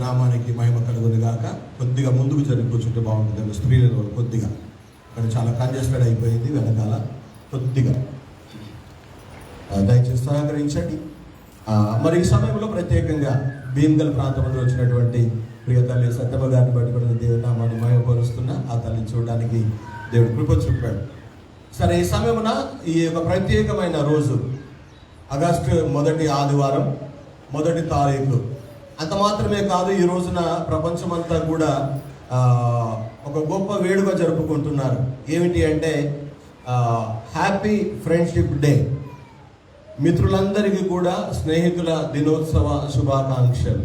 నామానికి మహిమ కలుగును గాక. కొద్దిగా ముందుకు జరిగి కూర్చుంటే బాగుంటుంది. స్త్రీలలో కొద్దిగా కానీ చాలా కంజెస్టెడ్ అయిపోయింది వెనకాల. కొద్దిగా దయచేసి సహకరించండి. మరి ఈ సమయంలో ప్రత్యేకంగా భీమ్గల్ ప్రాంతం నుండి వచ్చినటువంటి ప్రియ తల్లి సత్యమ్మ గారిని బట్టి కూడా దేవుని నామాన్ని మహిమపరుస్తున్నా. ఆ తల్లిని చూడడానికి దేవుడు కృప చూపాడు. సరే, ఈ సమయమున ఈ యొక్క ప్రత్యేకమైన రోజు ఆగస్టు 1 ఆదివారం 1 తారీఖు. అంత మాత్రమే కాదు, ఈ రోజున ప్రపంచమంతా కూడా ఒక గొప్ప వేడుక జరుపుకుంటున్నారు. ఏమిటి అంటే హ్యాపీ ఫ్రెండ్షిప్ డే. మిత్రులందరికీ కూడా స్నేహితుల దినోత్సవ శుభాకాంక్షలు.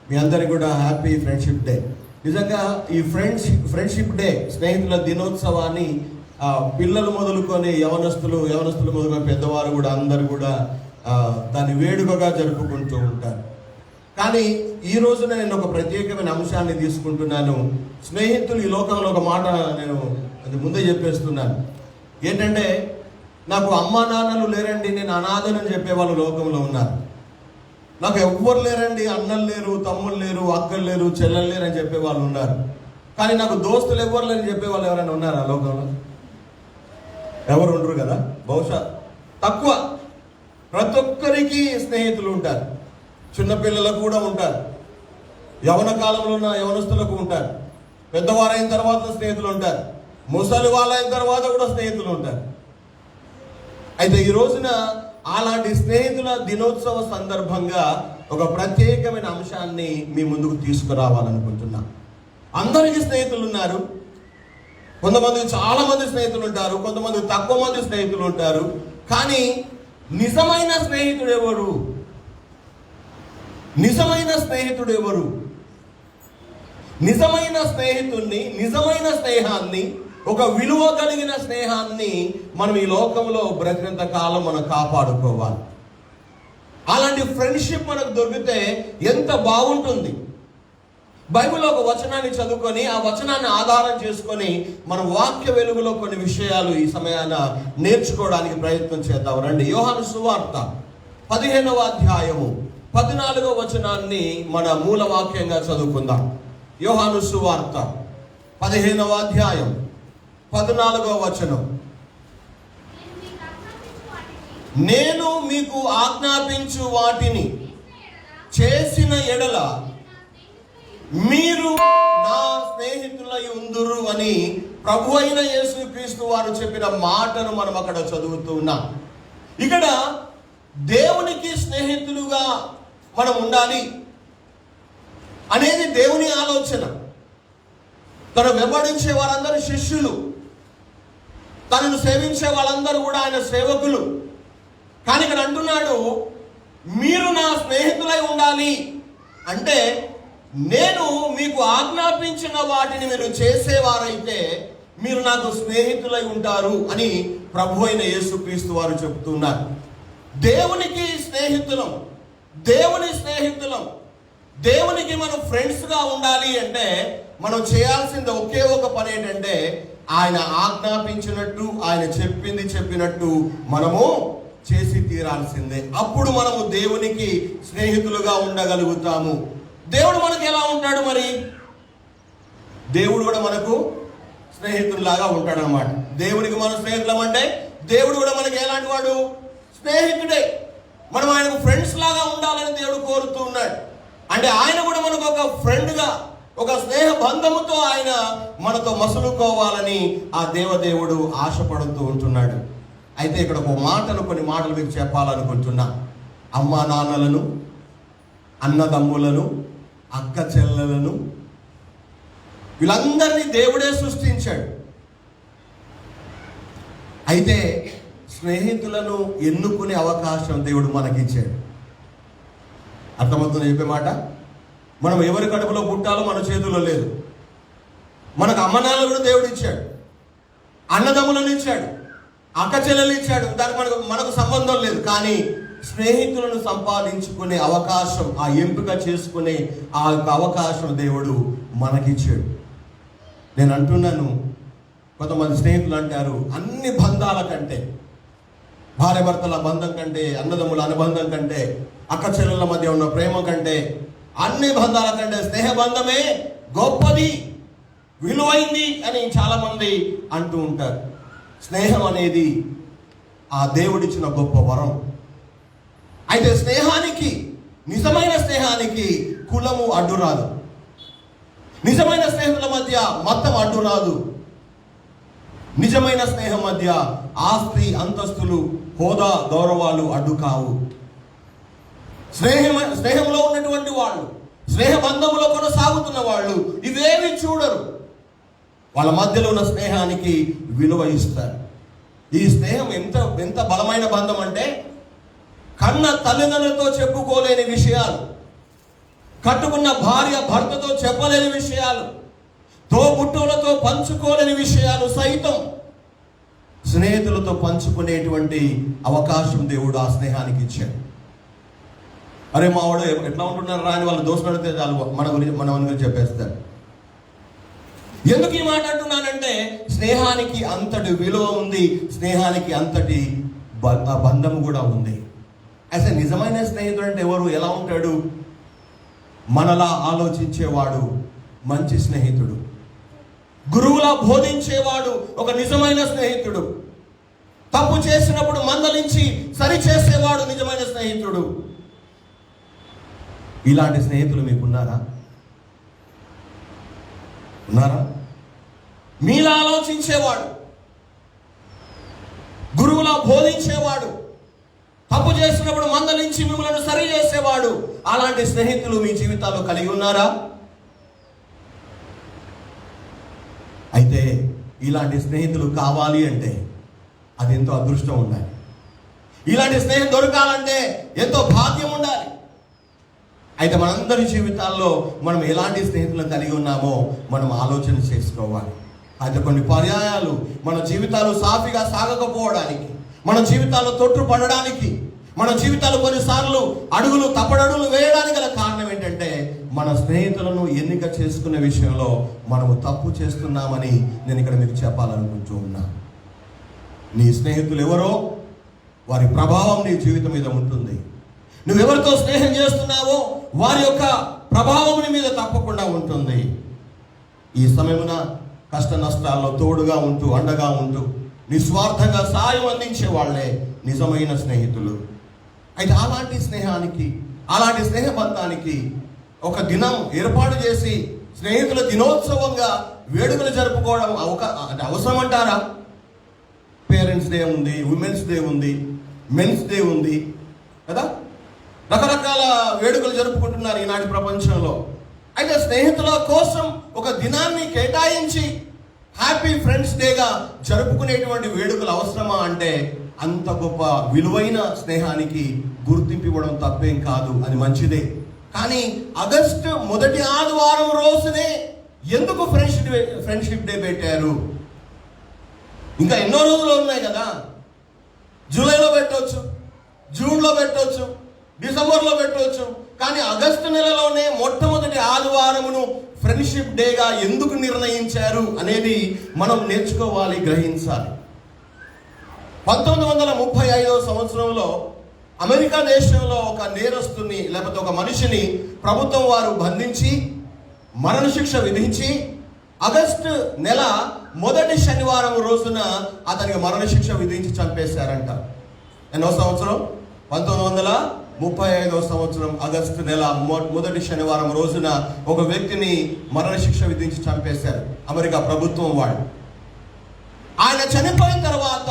మీ అందరికీ కూడా హ్యాపీ ఫ్రెండ్షిప్ డే. నిజంగా ఈ ఫ్రెండ్షిప్ డే, స్నేహితుల దినోత్సవాన్ని పిల్లలు మొదలుకొని యవనస్తులు మొదలుకొని పెద్దవారు కూడా అందరూ కూడా దాన్ని వేడుకగా జరుపుకుంటూ ఉంటారు. కానీ ఈ రోజున నేను ఒక ప్రత్యేకమైన అంశాన్ని తీసుకుంటున్నాను. స్నేహితులు ఈ లోకంలో ఒక మాట నేను అది ముందే చెప్పేస్తున్నాను. ఏంటంటే, నాకు అమ్మా నాన్నలు లేరండి, నేను అనాథనని చెప్పేవాళ్ళు లోకంలో ఉన్నారు. నాకు ఎవ్వరు లేరండి, అన్నలు లేరు, తమ్ముళ్ళు లేరు, అక్కలు లేరు, చెల్లెలు లేరు అని చెప్పేవాళ్ళు ఉన్నారు. కానీ నాకు దోస్తులు ఎవ్వరు లేరని చెప్పేవాళ్ళు ఎవరైనా ఉన్నారా లోకంలో? ఎవరు ఉండరు కదా, బహుశా తక్కువ. ప్రతి ఒక్కరికి స్నేహితులు ఉంటారు. చిన్నపిల్లలకు కూడా ఉంటారు, యవన కాలంలో ఉన్న యవనస్తులకు ఉంటారు, పెద్దవారైన తర్వాత స్నేహితులు ఉంటారు, ముసలి వాళ్ళైన తర్వాత కూడా స్నేహితులు ఉంటారు. అయితే ఈ రోజున అలాంటి స్నేహితుల దినోత్సవ సందర్భంగా ఒక ప్రత్యేకమైన అంశాన్ని మీ ముందుకు తీసుకురావాలనుకుంటున్నా. అందరికీ స్నేహితులు ఉన్నారు. కొంతమంది చాలా మంది స్నేహితులు ఉంటారు, కొంతమంది తక్కువ మంది స్నేహితులు ఉంటారు. కానీ నిజమైన స్నేహితుడు ఎవరు? నిజమైన స్నేహితుడు ఎవరు? నిజమైన స్నేహితుడిని, నిజమైన స్నేహాన్ని, ఒక విలువ కలిగిన స్నేహాన్ని మనం ఈ లోకంలో బ్రతికినంత కాలం మనం కాపాడుకోవాలి. అలాంటి ఫ్రెండ్షిప్ మనకు దొరికితే ఎంత బాగుంటుంది. బైబిల్లో ఒక వచనాన్ని చదువుకొని ఆ వచనాన్ని ఆధారం చేసుకొని మన వాక్య వెలుగులో కొన్ని విషయాలు ఈ సమయాన నేర్చుకోవడానికి ప్రయత్నం చేద్దాం. రండి, యోహాను సువార్త 15వ అధ్యాయము 14వ వచనాన్ని మన మూల వాక్యంగా చదువుకుందాం. యోహాను సువార్త 15వ అధ్యాయం 14వ వచనం. నేను మీకు ఆజ్ఞాపించు వాటిని చేసిన ఎడల మీరు నా స్నేహితులై ఉందురు అని ప్రభు అయిన యేసుక్రీస్తు వారు చెప్పిన మాటను మనం అక్కడ చదువుతూ ఉన్నాం. ఇక్కడ దేవునికి స్నేహితులుగా మనం ఉండాలి అనేది దేవుని ఆలోచన. తను వెంబడించే వారందరూ శిష్యులు, తనను సేవించే వాళ్ళందరూ కూడా ఆయన సేవకులు. కానీ ఇక్కడ అంటున్నాడు, మీరు నా స్నేహితులై ఉండాలి అంటే, నేను మీకు ఆజ్ఞాపించిన వాటిని మీరు చేసేవారైతే మీరు నాకు స్నేహితులై ఉంటారు అని ప్రభు అయిన యేసుక్రీస్తు వారు చెప్తున్నారు. దేవునికి స్నేహితులం, దేవుని స్నేహితులం. దేవునికి మనం ఫ్రెండ్స్గా ఉండాలి అంటే మనం చేయాల్సింది ఒకే ఒక పని ఏంటంటే, ఆయన ఆజ్ఞాపించినట్టు, ఆయన చెప్పినట్టు మనము చేసి తీరాల్సిందే. అప్పుడు మనము దేవునికి స్నేహితులుగా ఉండగలుగుతాము. దేవుడు మనకు ఎలా ఉంటాడు? మరి దేవుడు కూడా మనకు స్నేహితుడిలాగా ఉంటాడు అన్నమాట. దేవునికి మనం స్నేహితులం అంటే దేవుడు కూడా మనకి ఎలాంటి వాడు? స్నేహితుడే. మనం ఆయనకు ఫ్రెండ్స్ లాగా ఉండాలని దేవుడు కోరుతూ ఉన్నాడు. అంటే ఆయన కూడా మనకు ఒక ఫ్రెండ్గా, ఒక స్నేహ బంధముతో ఆయన మనతో మసులుకోవాలని ఆ దేవదేవుడు ఆశపడుతూ ఉంటున్నాడు. అయితే ఇక్కడ కొన్ని మాటలు మీకు చెప్పాలనుకుంటున్నా. అమ్మా నాన్నలను, అన్నదమ్ములను, అక్క చెల్లెలను, వీళ్ళందరినీ దేవుడే సృష్టించాడు. అయితే స్నేహితులను ఎన్నుకునే అవకాశం దేవుడు మనకిచ్చాడు. అర్థమవుతుందో చెప్పే మాట? మనం ఎవరి కడుపులో పుట్టాలో మన చేతుల్లో లేదు. మనకు అమ్మనాన్నలు కూడా దేవుడు ఇచ్చాడు, అన్నదమ్ములను ఇచ్చాడు, అక్క చెల్లెలు ఇచ్చాడు. దానికి మనకు సంబంధం లేదు. కానీ స్నేహితులను సంపాదించుకునే అవకాశం, ఆ ఎంపిక చేసుకునే ఆ యొక్క అవకాశం దేవుడు మనకిచ్చాడు. నేను అంటున్నాను, కొంతమంది స్నేహితులు అంటారు, అన్ని బంధాల కంటే, భార్య భర్తల బంధం కంటే, అన్నదమ్ముల అనుబంధం కంటే, అక్క చెల్లెల మధ్య ఉన్న ప్రేమ కంటే, అన్ని బంధాల కంటే స్నేహ బంధమే గొప్పది, విలువైంది అని చాలా మంది అంటూ ఉంటారు. స్నేహం అనేది ఆ దేవుడిచ్చిన గొప్ప వరం. అయితే స్నేహానికి, నిజమైన స్నేహానికి కులము అడ్డురాదు. నిజమైన స్నేహితుల మధ్య మతం అడ్డురాదు. నిజమైన స్నేహం మధ్య ఆస్తి, అంతస్తులు, హోదా, గౌరవాలు అడ్డు కావు. స్నేహంలో ఉన్నటువంటి వాళ్ళు, స్నేహ బంధంలో కొనసాగుతున్న వాళ్ళు ఇవేవి చూడరు. వాళ్ళ మధ్యలో ఉన్న స్నేహానికి విలువ ఇస్తారు. ఈ స్నేహం ఎంత బలమైన బంధం అంటే, కన్న తల్లిదండ్రులతో చెప్పుకోలేని విషయాలు, కట్టుకున్న భార్య భర్తతో చెప్పలేని విషయాలు, తోబుట్టువులతో పంచుకోలేని విషయాలు సైతం స్నేహితులతో పంచుకునేటువంటి అవకాశం దేవుడు ఆ స్నేహానికి ఇచ్చాడు. అరే మావాడు ఎట్లా ఉంటున్నారు రా అని వాళ్ళు దోషపడితే చాలు మన గురించి చెప్పేస్తారు. ఎందుకు ఈ మాట అంటున్నానంటే, స్నేహానికి అంతటి విలువ ఉంది, స్నేహానికి అంతటి బంధము కూడా ఉంది. అసలు నిజమైన స్నేహితుడు అంటే ఎవరు, ఎలా ఉంటాడు? మనలా ఆలోచించేవాడు మంచి స్నేహితుడు. గురువులా బోధించేవాడు ఒక నిజమైన స్నేహితుడు. తప్పు చేసినప్పుడు మందలించి సరి చేసేవాడు నిజమైన స్నేహితుడు. ఇలాంటి స్నేహితులు మీకున్నారా? ఉన్నారా? మీలా ఆలోచించేవాడు, గురువులా బోధించేవాడు, తప్పు చేసినప్పుడు మందలించి మిమ్మల్ని సరి చేసేవాడు. అలాంటి స్నేహితులు మీ జీవితాల్లో కలిగి ఉన్నారా? అయితే ఇలాంటి స్నేహితులు కావాలి అంటే అది ఎంతో అదృష్టం ఉండాలి. ఇలాంటి స్నేహం దొరకాలంటే ఎంతో భాగ్యం ఉండాలి. అయితే మనందరి జీవితాల్లో మనం ఎలాంటి స్నేహితులను కలిగి ఉన్నామో మనం ఆలోచన చేసుకోవాలి. అయితే కొన్ని పర్యాయాలు మన జీవితాలు సాఫీగా సాగకపోవడానికి, మన జీవితాల్లో తొట్టుపడడానికి, మన జీవితాలు కొన్నిసార్లు తప్పడడుగులు వేయడానికి గల కారణం ఏంటంటే, మన స్నేహితులను ఎన్నిక చేసుకునే విషయంలో మనము తప్పు చేస్తున్నామని నేను ఇక్కడ మీకు చెప్పాలనుకుంటూ ఉన్నా. నీ స్నేహితులు ఎవరో వారి ప్రభావం నీ జీవితం మీద ఉంటుంది. నువ్వెవరితో స్నేహం చేస్తున్నావో వారి యొక్క ప్రభావం నీ మీద తప్పకుండా ఉంటుంది. ఈ సమయమున కష్ట నష్టాల్లో తోడుగా ఉంటూ, అండగా ఉంటూ, నిస్వార్థంగా సాయం అందించే వాళ్ళే నిజమైన స్నేహితులు. అయితే అలాంటి స్నేహానికి, అలాంటి స్నేహబంధానికి ఒక దినం ఏర్పాటు చేసి స్నేహితుల దినోత్సవంగా వేడుకలు జరుపుకోవడం అవసరం అంటారా? పేరెంట్స్ డే ఉంది, ఉమెన్స్ డే ఉంది, మెన్స్ డే ఉంది కదా, రకరకాల వేడుకలు జరుపుకుంటున్నారు ఈనాటి ప్రపంచంలో. అయితే స్నేహితుల కోసం ఒక దినాన్ని కేటాయించి హ్యాపీ ఫ్రెండ్స్ డేగా జరుపుకునేటువంటి వేడుకలు అవసరమా అంటే, అంత గొప్ప విలువైన స్నేహానికి గుర్తింపు ఇవ్వడం తప్పేం కాదు, అది మంచిదే. కానీ ఆగస్టు మొదటి ఆదివారం రోజునే ఎందుకు ఫ్రెండ్షిప్ డే పెట్టారు? ఇంకా ఎన్నో రోజులు ఉన్నాయి కదా. జూలైలో పెట్టవచ్చు, జూన్లో పెట్టవచ్చు, డిసెంబర్లో పెట్టవచ్చు. కానీ ఆగస్టు నెలలోనే మొట్టమొదటి ఆదివారమును ఫ్రెండ్షిప్ డేగా ఎందుకు నిర్ణయించారు అనేది మనం నేర్చుకోవాలి, గ్రహించాలి. 1935 సంవత్సరంలో అమెరికా దేశంలో ఒక నేరస్తుని, లేకపోతే ఒక మనిషిని ప్రభుత్వం వారు బంధించి మరణశిక్ష విధించి ఆగస్టు నెల మొదటి శనివారం రోజున అతనికి మరణశిక్ష విధించి చంపేశారంట. ఎన్నో సంవత్సరం? 1935 సంవత్సరం ఆగస్టు నెల మొదటి శనివారం రోజున ఒక వ్యక్తిని మరణశిక్ష విధించి చంపేశారు అమెరికా ప్రభుత్వం వాళ్ళు. ఆయన చనిపోయిన తర్వాత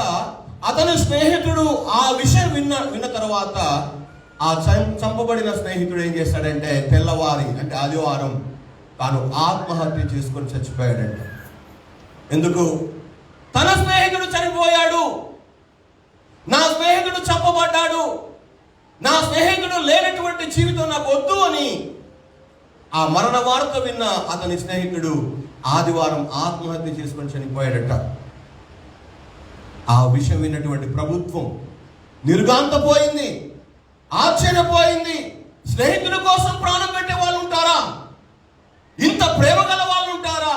అతని స్నేహితుడు ఆ విషయం విన్న తర్వాత ఆ చంపబడిన స్నేహితుడు ఏం చేశాడంటే, తెల్లవారి అంటే ఆదివారం తాను ఆత్మహత్య చేసుకొని చచ్చిపోయాడంట. ఎందుకు? తన స్నేహితుడు చనిపోయాడు, నా స్నేహితుడు చంపబడ్డాడు, నా స్నేహితుడు లేనటువంటి జీవితం నాకు వద్దు అని ఆ మరణ వార్త విన్న అతని స్నేహితుడు ఆదివారం ఆత్మహత్య చేసుకొని చనిపోయాడట. ఆ విషయం విన్నటువంటి ప్రభుత్వం నిర్గాంతపోయింది, ఆశ్చర్యపోయింది. స్నేహితుల కోసం ప్రాణం పెట్టే వాళ్ళు ఉంటారా? ఇంత ప్రేమ గల వాళ్ళు ఉంటారా?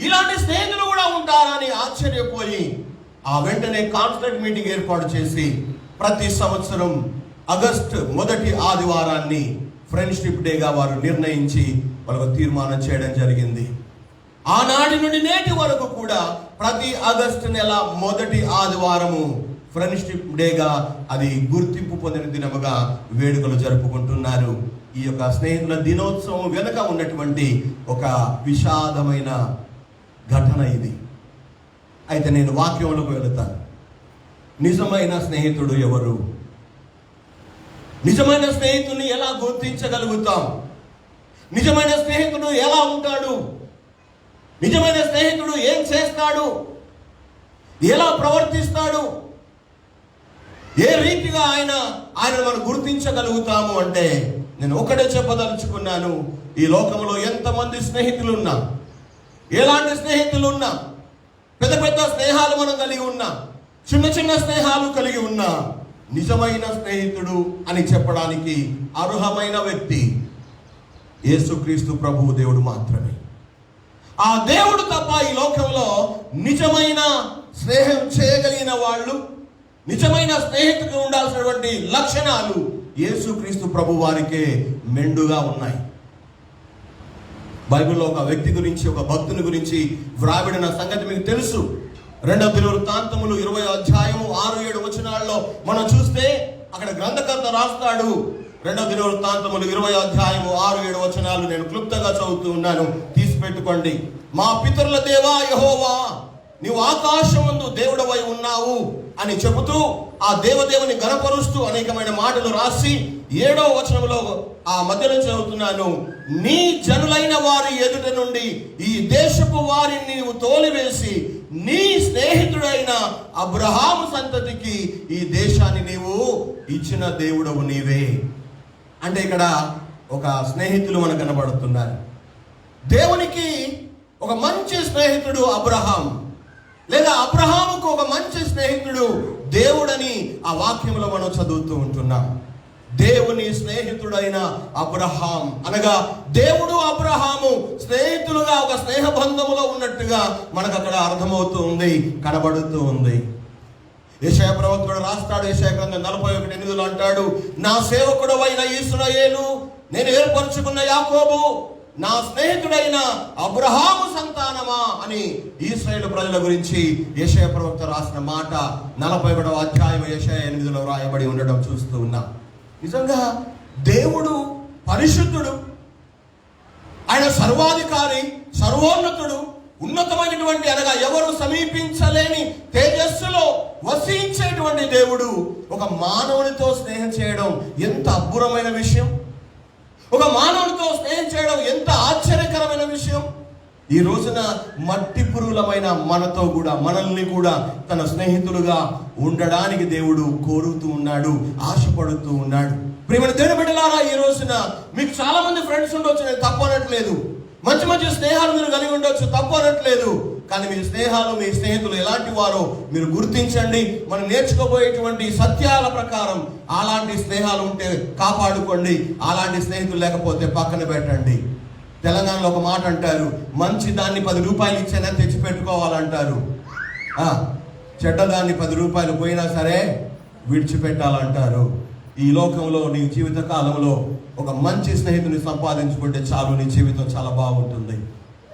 ఇలాంటి స్నేహితులు కూడా ఉంటారా అని ఆశ్చర్యపోయి ఆ వెంటనే కాన్స్టెంట్ మీటింగ్ ఏర్పాటు చేసి ప్రతి సంవత్సరం ఆగస్టు మొదటి ఆదివారాన్ని ఫ్రెండ్షిప్ డేగా వారు నిర్ణయించి వాళ్ళకు తీర్మానం చేయడం జరిగింది. ఆనాటి నుండి నేటి వరకు కూడా ప్రతి ఆగస్టు నెల మొదటి ఆదివారము ఫ్రెండ్షిప్ డేగా అది గుర్తింపు పొందిన దినముగా వేడుకలు జరుపుకుంటున్నారు. ఈ యొక్క స్నేహితుల దినోత్సవం వెనుక ఉన్నటువంటి ఒక విషాదమైన ఘటన ఇది. అయితే నేను వాక్యంలోకి వెళుతాను. నిజమైన స్నేహితుడు ఎవరు? నిజమైన స్నేహితుడిని ఎలా గుర్తించగలుగుతాం? నిజమైన స్నేహితుడు ఎలా ఉంటాడు? నిజమైన స్నేహితుడు ఏం చేస్తాడు? ఎలా ప్రవర్తిస్తాడు? ఏ రీతిగా ఆయన మనం గుర్తించగలుగుతాము అంటే నేను ఒకటే చెప్పదలుచుకున్నాను. ఈ లోకంలో ఎంతమంది స్నేహితులు ఉన్నా, ఎలాంటి స్నేహితులు ఉన్నా, పెద్ద పెద్ద స్నేహాలు మనం కలిగి ఉన్నా, చిన్న చిన్న స్నేహాలు కలిగి ఉన్నా, నిజమైన స్నేహితుడు అని చెప్పడానికి అర్హమైన వ్యక్తి యేసుక్రీస్తు ప్రభువు దేవుడు మాత్రమే. ఆ దేవుడు తప్ప ఈ లోకంలో నిజమైన స్నేహం చేయగలిగిన వాళ్ళు, నిజమైన స్నేహితుడికి ఉండాల్సినటువంటి లక్షణాలు యేసుక్రీస్తు ప్రభు వారికే మెండుగా ఉన్నాయి. బైబిల్లో ఒక వ్యక్తి గురించి, ఒక భక్తుని గురించి వ్రాయబడిన సంగతి మీకు తెలుసు. 2వ దినవృత్తాంతములు 20వ అధ్యాయము 6-7 వచనాల్లో మనం చూస్తే అక్కడ గ్రంథకర్త రాస్తాడు. 2వ దినవృత్తాంతములు 20వ అధ్యాయము 6-7 వచనాలు నేను క్లుప్తంగా చదువుతూ ఉన్నాను, తీసి పెట్టుకోండి. మా పితరుల దేవా యెహోవా, నీవు ఆకాశమందు దేవుడవై ఉన్నావు అని చెబుతూ ఆ దేవదేవుని గణపరుస్తూ అనేకమైన మాటలు రాసి 7వ వచనంలో ఆ మధ్యలో చదువుతున్నాను. నీ జనులైన వారి ఎదుట నుండి ఈ దేశపు వారిని నీవు తోలివేసి నీ స్నేహితుడైన అబ్రహాము సంతతికి ఈ దేశాన్ని నీవు ఇచ్చిన దేవుడవు నీవే. అంటే ఇక్కడ ఒక స్నేహితులు మనకు కనబడుతున్నారు. దేవునికి ఒక మంచి స్నేహితుడు అబ్రహాం, లేదా అబ్రహాముకు ఒక మంచి స్నేహితుడు దేవుడని ఆ వాక్యంలో మనం చదువుతూ ఉంటున్నాం. దేవుని స్నేహితుడైన అబ్రహాం అనగా దేవుడు అబ్రహాము స్నేహితులుగా ఒక స్నేహ బంధములో ఉన్నట్టుగా మనకు అక్కడ అర్థమవుతూ ఉంది, కనబడుతూ ఉంది. యెషయా ప్రవక్తుడు రాస్తాడు, యెషయా గ్రంథం 41:8 అంటాడు, నా సేవకుడు అయిన ఇశ్రాయేలు, నేను ఏర్పరచుకున్న యాకోబు, నా స్నేహితుడైన అబ్రహాము సంతానమా అని ఇశ్రాయేలు ప్రజల గురించి యెషయా ప్రవక్త రాసిన మాట 41వ అధ్యాయం యెషయా 8లో రాయబడి ఉండడం చూస్తూ ఉన్నాం. నిజంగా దేవుడు పరిశుద్ధుడు, ఆయన సర్వాధికారి, సర్వోన్నతుడు, ఉన్నతమైనటువంటి అనగా ఎవరు సమీపించలేని తేజస్సులో వసించేటువంటి దేవుడు ఒక మానవునితో స్నేహం చేయడం ఎంత అద్భుతమైన విషయం! ఒక మానవునితో స్నేహం చేయడం ఎంత ఆశ్చర్యకరమైన విషయం! ఈ రోజున మట్టి పురుగులమైన మనతో కూడా, మనల్ని కూడా తన స్నేహితులుగా ఉండడానికి దేవుడు కోరుతూ ఉన్నాడు, ఆశపడుతూ ఉన్నాడు. ప్రియమైన దేవుని బిడ్డలారా, ఈ రోజున మీకు చాలా మంది ఫ్రెండ్స్ ఉండొచ్చు, నేను తప్పు అనట్లేదు. మంచి మంచి స్నేహాలు మీరు కలిగి ఉండొచ్చు, తప్పు అనట్లేదు. కానీ మీ స్నేహాలు, మీ స్నేహితులు ఎలాంటి వారో మీరు గుర్తించండి. మనం నేర్చుకోబోయేటువంటి సత్యాల ప్రకారం అలాంటి స్నేహాలు ఉంటే కాపాడుకోండి, అలాంటి స్నేహితులు లేకపోతే పక్కన పెట్టండి. తెలంగాణలో ఒక మాట అంటారు, మంచి దాన్ని 10 రూపాయలు ఇచ్చేనా తెచ్చి పెట్టుకోవాలంటారు. చెడ్డదాన్ని 10 రూపాయలు పోయినా సరే విడిచిపెట్టాలంటారు. ఈ లోకంలో నీ జీవిత కాలంలో ఒక మంచి స్నేహితుని సంపాదించుకుంటే చాలు, నీ జీవితం చాలా బాగుంటుంది.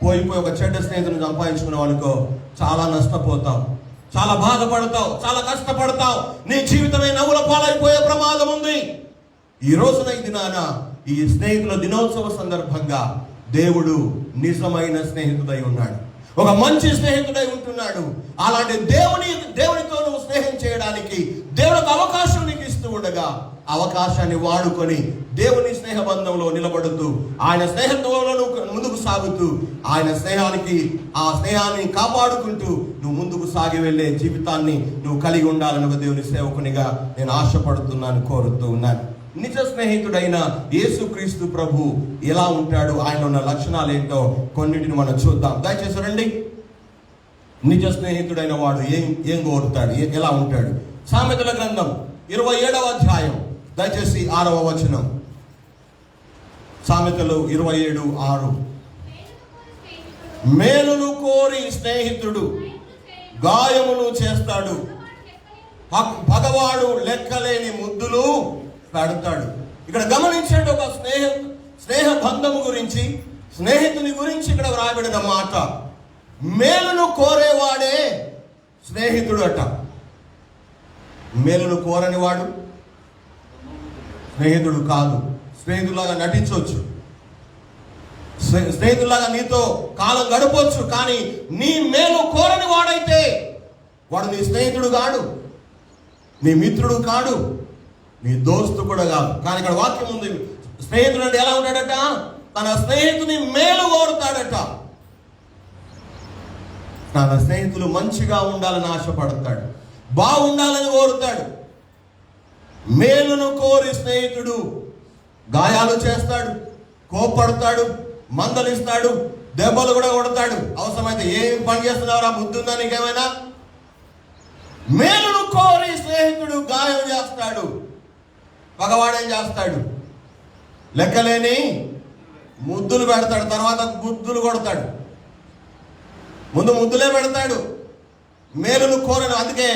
పోయి ఒక చెడ్డ స్నేహితుని సంపాదించుకున్నావు అనుకో, చాలా నష్టపోతావు, చాలా బాధపడతావు, చాలా కష్టపడతావు, నీ జీవితమే నవ్వుల పాలైపోయే ప్రమాదం ఉంది. ఈ రోజున ఈ దినాన ఈ స్నేహితుల దినోత్సవ సందర్భంగా దేవుడు నిజమైన స్నేహితుడై ఉన్నాడు, ఒక మంచి స్నేహితుడై ఉంటున్నాడు. అలాంటి దేవునితో నువ్వు స్నేహం చేయడానికి దేవుడు ఒక అవకాశం నీకు ఇస్తూ ఉండగా, అవకాశాన్ని వాడుకొని దేవుని స్నేహ బంధంలో నిలబడుతూ ఆయన స్నేహంలో నువ్వు ముందుకు సాగుతూ ఆయన ఆ స్నేహాన్ని కాపాడుకుంటూ నువ్వు ముందుకు సాగి వెళ్ళే జీవితాన్ని నువ్వు కలిగి ఉండాలని ఒక దేవుని సేవకునిగా నేను ఆశపడుతున్నాను, కోరుతూ ఉన్నాను. నిజ స్నేహితుడైన యేసుక్రీస్తు ప్రభు ఎలా ఉంటాడు, ఆయన ఉన్న లక్షణాలు ఏంటో కొన్నిటిని మనం చూద్దాం. దయచేసి రండి. నిజ స్నేహితుడైన వాడు ఏం కోరుతాడు, ఎలా ఉంటాడు? సామెతల గ్రంథం 27వ అధ్యాయం దయచేసి 6వ వచనం. సామెతలు 27:6. మేలును కోరి స్నేహితుడు గాయములు చేస్తాడు, పగవాడు లెక్కలేని ముద్దులు పెడతాడు. ఇక్కడ గమనించండి, ఒక స్నేహ బంధము గురించి, స్నేహితుని గురించి ఇక్కడ వ్రాయబడిన మాట, మేలును కోరేవాడే స్నేహితుడు అట. మేలును కోరని వాడు స్నేహితుడు కాదు. స్నేహితులాగా నటించవచ్చు, స్నేహితులాగా నీతో కాలం గడపవచ్చు, కానీ నీ మేలు కోరని వాడైతే వాడు నీ స్నేహితుడు కాడు, నీ మిత్రుడు కాడు, నీ దోస్తు కూడా కాదు. కానీ ఇక్కడ వాక్యం ఉంది, స్నేహితుడు అంటే ఎలా ఉంటాడట? తన స్నేహితుని మేలు కోరుతాడట. తన స్నేహితులు మంచిగా ఉండాలని ఆశపడతాడు, బాగుండాలని కోరుతాడు. మేలును కోరి స్నేహితుడు గాయాలు చేస్తాడు, కోపడతాడు, మందలిస్తాడు, దెబ్బలు కూడా కొడతాడు. అవసరమైతే ఏం పని చేస్తున్నావురా, బుద్ధుందా నీకేమైనా? మేలును కోరి స్నేహితుడు గాయం చేస్తాడు. పగవాడేం చేస్తాడు? లెక్కలేని ముద్దులు పెడతాడు, తర్వాత బుద్ధులు కొడతాడు. ముందు ముద్దులే పెడతాడు, మేలును కోరడు. అందుకే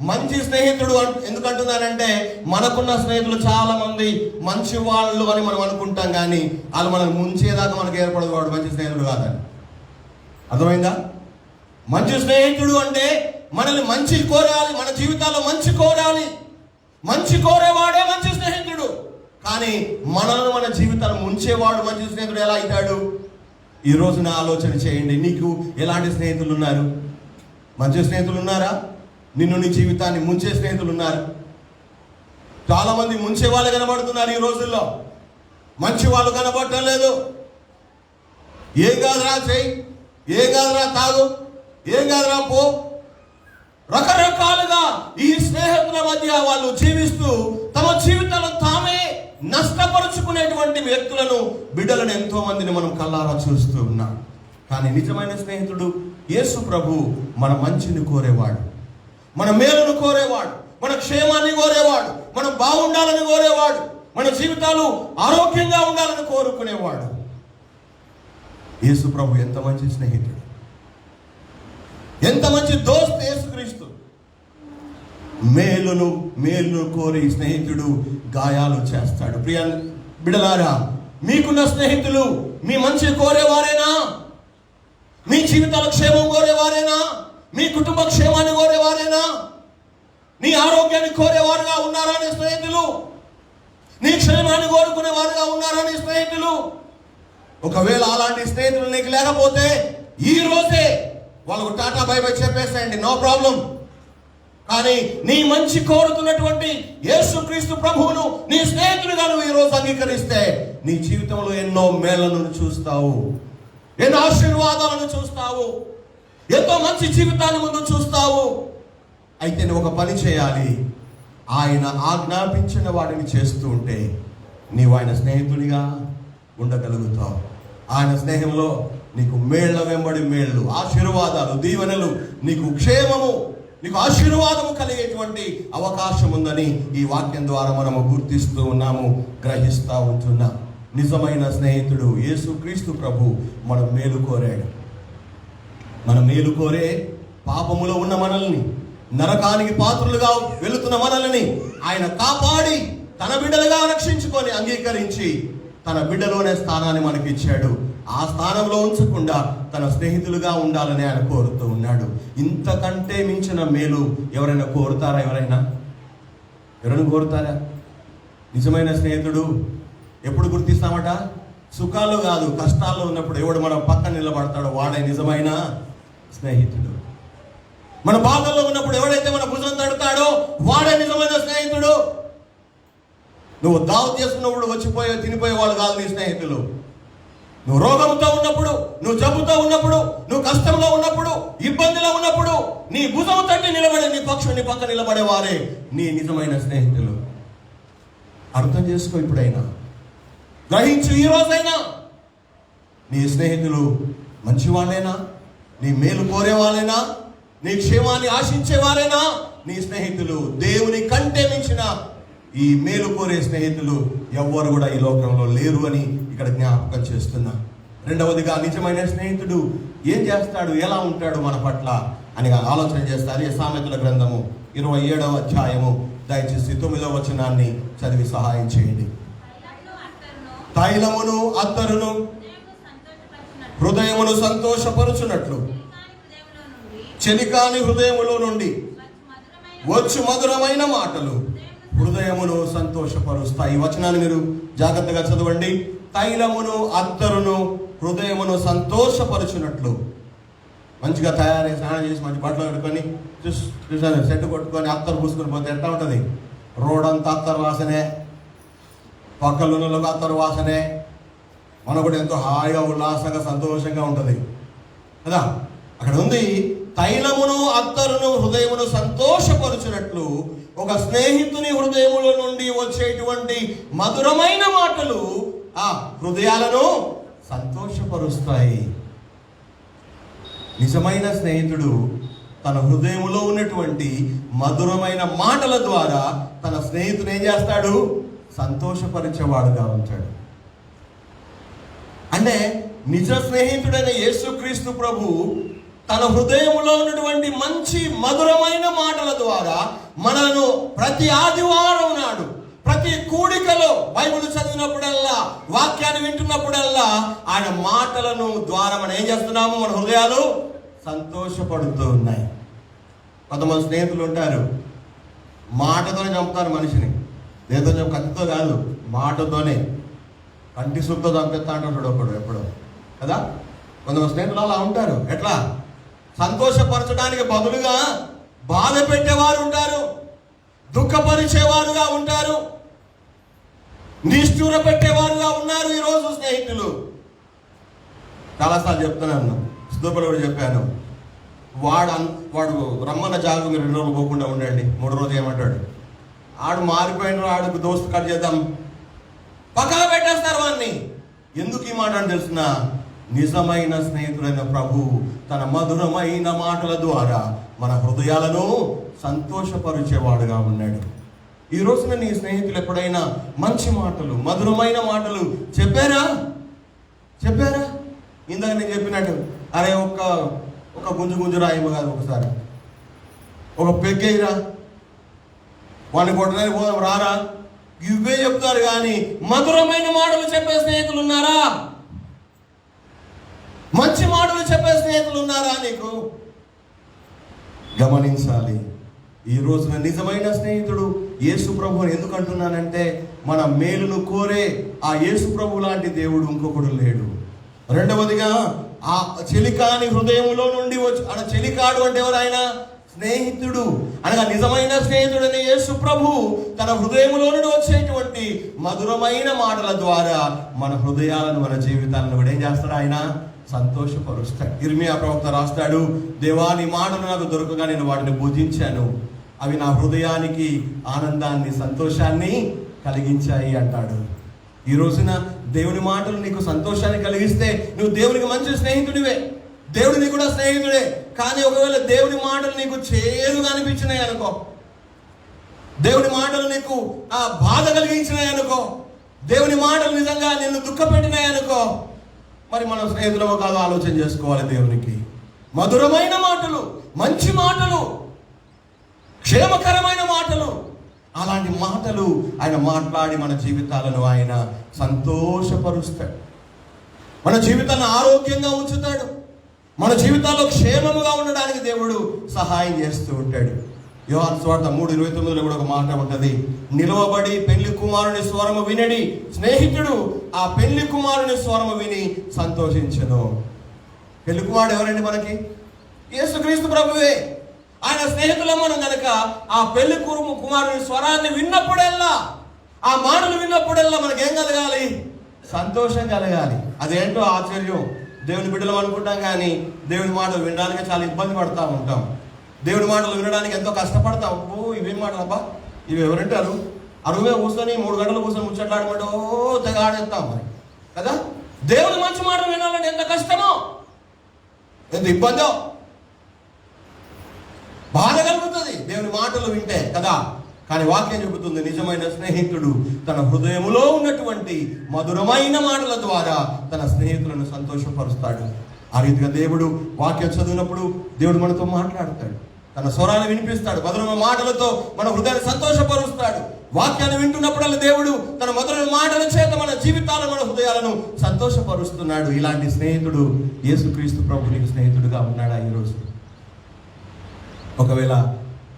మంచి స్నేహితుడు ఎందుకంటున్నానంటే, మనకున్న స్నేహితులు చాలా మంది మంచి వాళ్ళు అని మనం అనుకుంటాం, కానీ వాళ్ళు మనల్ని ముంచేదాకా మనకు ఏర్పడదు. వాడు మంచి స్నేహితుడు కాదని. అర్థమైందా? మంచి స్నేహితుడు అంటే మనల్ని మంచి కోరాలి, మన జీవితాల్లో మంచి కోరాలి, మంచి కోరేవాడే మంచి స్నేహితుడు. కానీ మనల్ని మన జీవితాలు ముంచేవాడు మంచి స్నేహితుడు ఎలా అవుతాడు? ఈ రోజున ఆలోచన చేయండి. నీకు ఎలాంటి స్నేహితులు ఉన్నారు? మంచి స్నేహితులు ఉన్నారా? నిన్ను నీ జీవితాన్ని ముంచే స్నేహితులు ఉన్నారు. చాలా మంది ముంచే వాళ్ళు కనబడుతున్నారు ఈ రోజుల్లో, మంచి వాళ్ళు కనబడటం లేదు. ఏం కాదురా చెయ్యి, ఏం కాదురా తాగు, ఏం కాదురా పో, రకరకాలుగా ఈ స్నేహితుల మధ్య వాళ్ళు జీవిస్తూ తమ జీవితాలను తామే నష్టపరుచుకునేటువంటి వ్యక్తులను, బిడ్డలను ఎంతో మందిని మనం కళ్ళారా చూస్తూ ఉన్నాం. కానీ నిజమైన స్నేహితుడు యేసు ప్రభు మన మంచిని కోరేవాడు, మన మేలును కోరేవాడు, మన క్షేమాన్ని కోరేవాడు, మనం బాగుండాలని కోరేవాడు, మన జీవితాలు ఆరోగ్యంగా ఉండాలని కోరుకునేవాడు. యేసు ప్రభు ఎంత మంచి స్నేహితుడు, ఎంత మంచి దోస్త్ యేసుక్రీస్తు. మేలును కోరి స్నేహితుడు గాయాలు చేస్తాడు. ప్రియ బిడ్డలారా, మీకున్న స్నేహితులు మీ మంచి కోరేవారేనా? మీ జీవితాల క్షేమం కోరేవారేనా? మీ కుటుంబ క్షేమాన్ని కోరేవారేనా? నీ ఆరోగ్యాన్ని కోరేవారుగా ఉన్నారా నీ స్నేహితులు? నీ క్షేమాన్ని కోరుకునే వారుగా ఉన్నారా నీ స్నేహితులు? ఒకవేళ అలాంటి స్నేహితులు నీకు లేకపోతే ఈ రోజే వాళ్ళకు టాటా బై బై చెప్పేసేయండి, నో ప్రాబ్లం. కానీ నీ మంచి కోరుతున్నటువంటి యేసుక్రీస్తు ప్రభువును నీ స్నేహితుడిగా నువ్వు ఈరోజు అంగీకరిస్తే నీ జీవితంలో ఎన్నో మేళ్లను చూస్తావు, ఎన్నో ఆశీర్వాదాలను చూస్తావు, ఎంతో మంచి జీవితాన్ని ముందు చూస్తావు. అయితే నువ్వు ఒక పని చేయాలి, ఆయన ఆజ్ఞాపించిన వాడిని చేస్తూ ఉంటే నీవు ఆయన స్నేహితుడిగా ఉండగలుగుతావు. ఆయన స్నేహంలో నీకు మేళ్ల వెంబడి మేళ్ళు, ఆశీర్వాదాలు, దీవెనలు, నీకు క్షేమము, నీకు ఆశీర్వాదము కలిగేటువంటి అవకాశం ఉందని ఈ వాక్యం ద్వారా మనము గుర్తిస్తూ ఉన్నాము, గ్రహిస్తూ ఉంటున్నాం. నిజమైన స్నేహితుడు యేసుక్రీస్తు ప్రభు మన మేలు కోరాడు. మన మేలు కోరే పాపములో ఉన్న మనల్ని, నరకానికి పాత్రులుగా వెళుతున్న మనల్ని ఆయన కాపాడి తన బిడ్డలుగా రక్షించుకొని అంగీకరించి తన బిడ్డలోనే స్థానాన్ని మనకి ఇచ్చాడు. ఆ స్థానంలో ఉంచకుండా తన స్నేహితులుగా ఉండాలని ఆయన కోరుతూ ఉన్నాడు. ఇంతకంటే మించిన మేలు ఎవరైనా కోరుతారా? ఎవరైనా కోరుతారా? నిజమైన స్నేహితుడు ఎప్పుడు గుర్తిస్తామట? సుఖాలు కాదు, కష్టాల్లో ఉన్నప్పుడు ఎవడు మన పక్కన నిలబడతాడో వాడే నిజమైన స్నేహితుడు. మన బాధల్లో ఉన్నప్పుడు ఎవడైతే మన భుజం తడతాడో వాడే నిజమైన స్నేహితుడు. నువ్వు దావత్ చేసుకున్నప్పుడు వచ్చిపోయే తినిపోయే వాళ్ళు కాదు నీ స్నేహితులు. నువ్వు రోగంతో ఉన్నప్పుడు, నువ్వు జబ్బుతో ఉన్నప్పుడు, నువ్వు కష్టంలో ఉన్నప్పుడు, ఇబ్బందిలో ఉన్నప్పుడు నీ భుజం తట్టి నిలబడే నీ పక్క నిలబడే వారే నీ నిజమైన స్నేహితులు. అర్థం చేసుకో, ఇప్పుడైనా గ్రహించు. ఈ రోజైనా నీ స్నేహితులు మంచివాళ్ళేనా? నీ మేలు కోరేవాళ్ళేనా? నీ క్షేమాన్ని ఆశించేవారేనా నీ స్నేహితులు? దేవుని కంటే మించిన ఈ మేలు కోరే స్నేహితులు ఎవ్వరు కూడా ఈ లోకంలో లేరు అని ఇక్కడ జ్ఞాపకం చేస్తున్నా. రెండవదిగా, నిజమైన స్నేహితుడు ఏం చేస్తాడు, ఎలా ఉంటాడు మన పట్ల అని ఆలోచన చేస్తారు. ఈ సామెతల గ్రంథము 27వ అధ్యాయము దయచేసి 9వ వచనాన్ని చదివి సహాయం చేయండి. తైలమును అత్తరును హృదయమును సంతోషపరుచున్నట్లు చెలికాని హృదయములో నుండి వచ్చు మధురమైన మాటలు హృదయమును సంతోషపరుస్తాయి. ఈ వచనాన్ని మీరు జాగ్రత్తగా చదవండి. తైలమును అత్తరును హృదయమును సంతోషపరుచున్నట్లు. మంచిగా తయారై స్నానం చేసి మంచి బట్టలు కట్టుకొని చూసాను సెట్ కొట్టుకొని అత్తరు పూసుకొని పోతే ఎట్లా ఉంటుంది? రోడ్ అంతా అత్తరు వాసనే, పక్కలున్నలకు అత్తరు వాసనే. మనకు కూడా ఎంతో హాయిగా ఉల్లాసంగా సంతోషంగా ఉంటుంది కదా. అక్కడ ఉంది తైలమును అత్తరును హృదయమును సంతోషపరుచున్నట్లు ఒక స్నేహితుని హృదయములో నుండి వచ్చేటువంటి మధురమైన మాటలు ఆ హృదయాలను సంతోషపరుస్తాయి. నిజమైన స్నేహితుడు తన హృదయములో ఉన్నటువంటి మధురమైన మాటల ద్వారా తన స్నేహితుని ఏం చేస్తాడు? సంతోషపరిచేవాడుగా ఉంటాడు. అంటే నిజ స్నేహితుడైన యేసుక్రీస్తు ప్రభు తన హృదయంలో ఉన్నటువంటి మంచి మధురమైన మాటల ద్వారా మనను ప్రతి ఆదివారం నాడు ప్రతి కూడికలో బైబిల్ చదివినప్పుడల్లా, వాక్యాన్ని వింటున్నప్పుడల్లా ఆయన మాటలను ద్వారా మనం ఏం చేస్తున్నాము? మన హృదయాలు సంతోషపడుతూ ఉన్నాయి. కొంతమంది స్నేహితులు ఉంటారు, మాటతోనే చంపుతారు మనిషిని. ఏదో కత్తితో కాదు, మాటతోనే కంటి సుత్తో చంపేస్తా అంటాడు ఒకడు ఎప్పుడో కదా. కొంతమంది స్నేహితులు అలా ఉంటారు. ఎట్లా? సంతోషపరచడానికి బదులుగా బాధ పెట్టేవారు ఉంటారు, దుఃఖపరిచేవారుగా ఉంటారు, నిష్ఠూర పెట్టేవారుగా ఉన్నారు ఈరోజు స్నేహితులు. చాలాసార్లు చెప్తున్నాను, సిద్ధపడి కూడా చెప్పాను. వాడు రమ్మన్న జాగు మీరు 2 రోజులు పోకుండా ఉండండి, 3 రోజులు ఏమంటాడు? ఆడు మారిపోయిన ఆడుకు దోస్తు కట్ చేద్దాం, పక్కన పెట్టేస్తారు వాడిని. ఎందుకు ఈ మాట అని తెలుసునా? నిజమైన స్నేహితుడైన ప్రభు తన మధురమైన మాటల ద్వారా మన హృదయాలను సంతోషపరిచేవాడుగా ఉన్నాడు. ఈ రోజున నీ స్నేహితులు ఎప్పుడైనా మంచి మాటలు, మధురమైన మాటలు చెప్పారా? ఇందాక నేను చెప్పినట్టు, అరే ఒక గుంజు రాయము కాదు, ఒకసారి ఒక పెగ్గేరా, వాడిని కొట్టడానికి పోదాం రారా, ఇవే చెప్తారు. కానీ మధురమైన మాటలు చెప్పే స్నేహితులు ఉన్నారా? మంచి మాటలు చెప్పే స్నేహితులు ఉన్నారా? నీకు గమనించాలి. ఈ రోజున నిజమైన స్నేహితుడు యేసు ప్రభువుని ఎందుకు అంటున్నానంటే, మన మేలును కోరే ఆ యేసు ప్రభు లాంటి దేవుడు ఇంకొకడు లేడు. రెండవదిగా ఆ చెలికాని హృదయంలో నుండి వచ్చి, ఆయన చెలికాడు అంటే ఎవరైనా స్నేహితుడు అనగా నిజమైన స్నేహితుడని యేసు ప్రభు తన హృదయంలో నుండి వచ్చేటువంటి మధురమైన మాటల ద్వారా మన హృదయాలను, మన జీవితాలను కూడా ఏం చేస్తాడు? ఆయన సంతోషపరుస్తాడు. ఇర్మియా ప్రవక్త రాస్తాడు, దేవా నీ మాటలు నాకు దొరకగా నేను వాటిని భుజించాను, అవి నా హృదయానికి ఆనందాన్ని, సంతోషాన్ని కలిగించాయి అంటాడు. ఈ రోజున దేవుని మాటలు నీకు సంతోషాన్ని కలిగిస్తే నువ్వు దేవునికి మంచి స్నేహితుడివే, దేవుడిని కూడా స్నేహితుడే. కానీ ఒకవేళ దేవుని మాటలు నీకు చేదుగా అనిపించినాయి అనుకో, దేవుని మాటలు నీకు బాధ కలిగించినాయి అనుకో, దేవుని మాటలు నిజంగా నిన్ను దుఃఖపెట్టినాయి అనుకో, మరి మనం స్నేహితులమో కాదో ఆలోచన చేసుకోవాలి. దేవునికి మధురమైన మాటలు, మంచి మాటలు, క్షేమకరమైన మాటలు, అలాంటి మాటలు ఆయన మాట్లాడి మన జీవితాలను ఆయన సంతోషపరుస్తాడు, మన జీవితాలను ఆరోగ్యంగా ఉంచుతాడు, మన జీవితాల్లో క్షేమముగా ఉండడానికి దేవుడు సహాయం చేస్తూ ఉంటాడు. యోహాను సువార్త 3:29 కూడా ఒక మాట ఉంటుంది, నిలవబడి పెళ్లి కుమారుని స్వరము వినడి స్నేహితుడు ఆ పెళ్లి కుమారుని స్వరము విని సంతోషించెను. పెళ్లి కుమారుడు ఎవరండి? మనకి యేసుక్రీస్తు ప్రభువే. ఆయన స్నేహితులం మనం కనుక ఆ పెళ్లి కుమారుని స్వరాన్ని విన్నప్పుడల్లా, ఆ మాటలు విన్నప్పుడల్లా మనకేం కలగాలి? సంతోషం కలగాలి. అదేంటో ఆశ్చర్యం. దేవుని బిడ్డలం అనుకుంటాం, కానీ దేవుని మాటలు వినడానికి చాలా ఇబ్బంది పడతా ఉంటాం. దేవుని మాటలు వినడానికి ఎంతో కష్టపడతాం. ఇవేం మాటలు అబ్బా, ఇవి ఎవరంటారు? అరువే కూర్చొని 3 గంటలు కూర్చొని ముచ్చట్లాడమంటే తెగ ఆడేస్తాం మరి కదా. దేవుని మంచి మాటలు వినాలంటే ఎంత కష్టమో, ఎంత ఇబ్బందో, బాధ కలుగుతుంది దేవుని మాటలు వింటే కదా. కానీ వాక్యం చెబుతుంది, నిజమైన స్నేహితుడు తన హృదయములో ఉన్నటువంటి మధురమైన మాటల ద్వారా తన స్నేహితులను సంతోషపరుస్తాడు. ఆ రీతిగా దేవుడు వాక్యం చదివినప్పుడు దేవుడు మనతో మాట్లాడతాడు తన స్వరాన్ని వినిపిస్తాడు. మధురమైన మాటలతో మన హృదయాన్ని సంతోషపరుస్తాడు. వాక్యాన్ని వింటున్నప్పుడల్లా దేవుడు తన మధురమైన మాటల చేత మన జీవితాలను, మన హృదయాలను సంతోషపరుస్తున్నాడు. ఇలాంటి స్నేహితుడు యేసుక్రీస్తు ప్రభు నీకు స్నేహితుడుగా ఉన్నాడా ఈరోజు? ఒకవేళ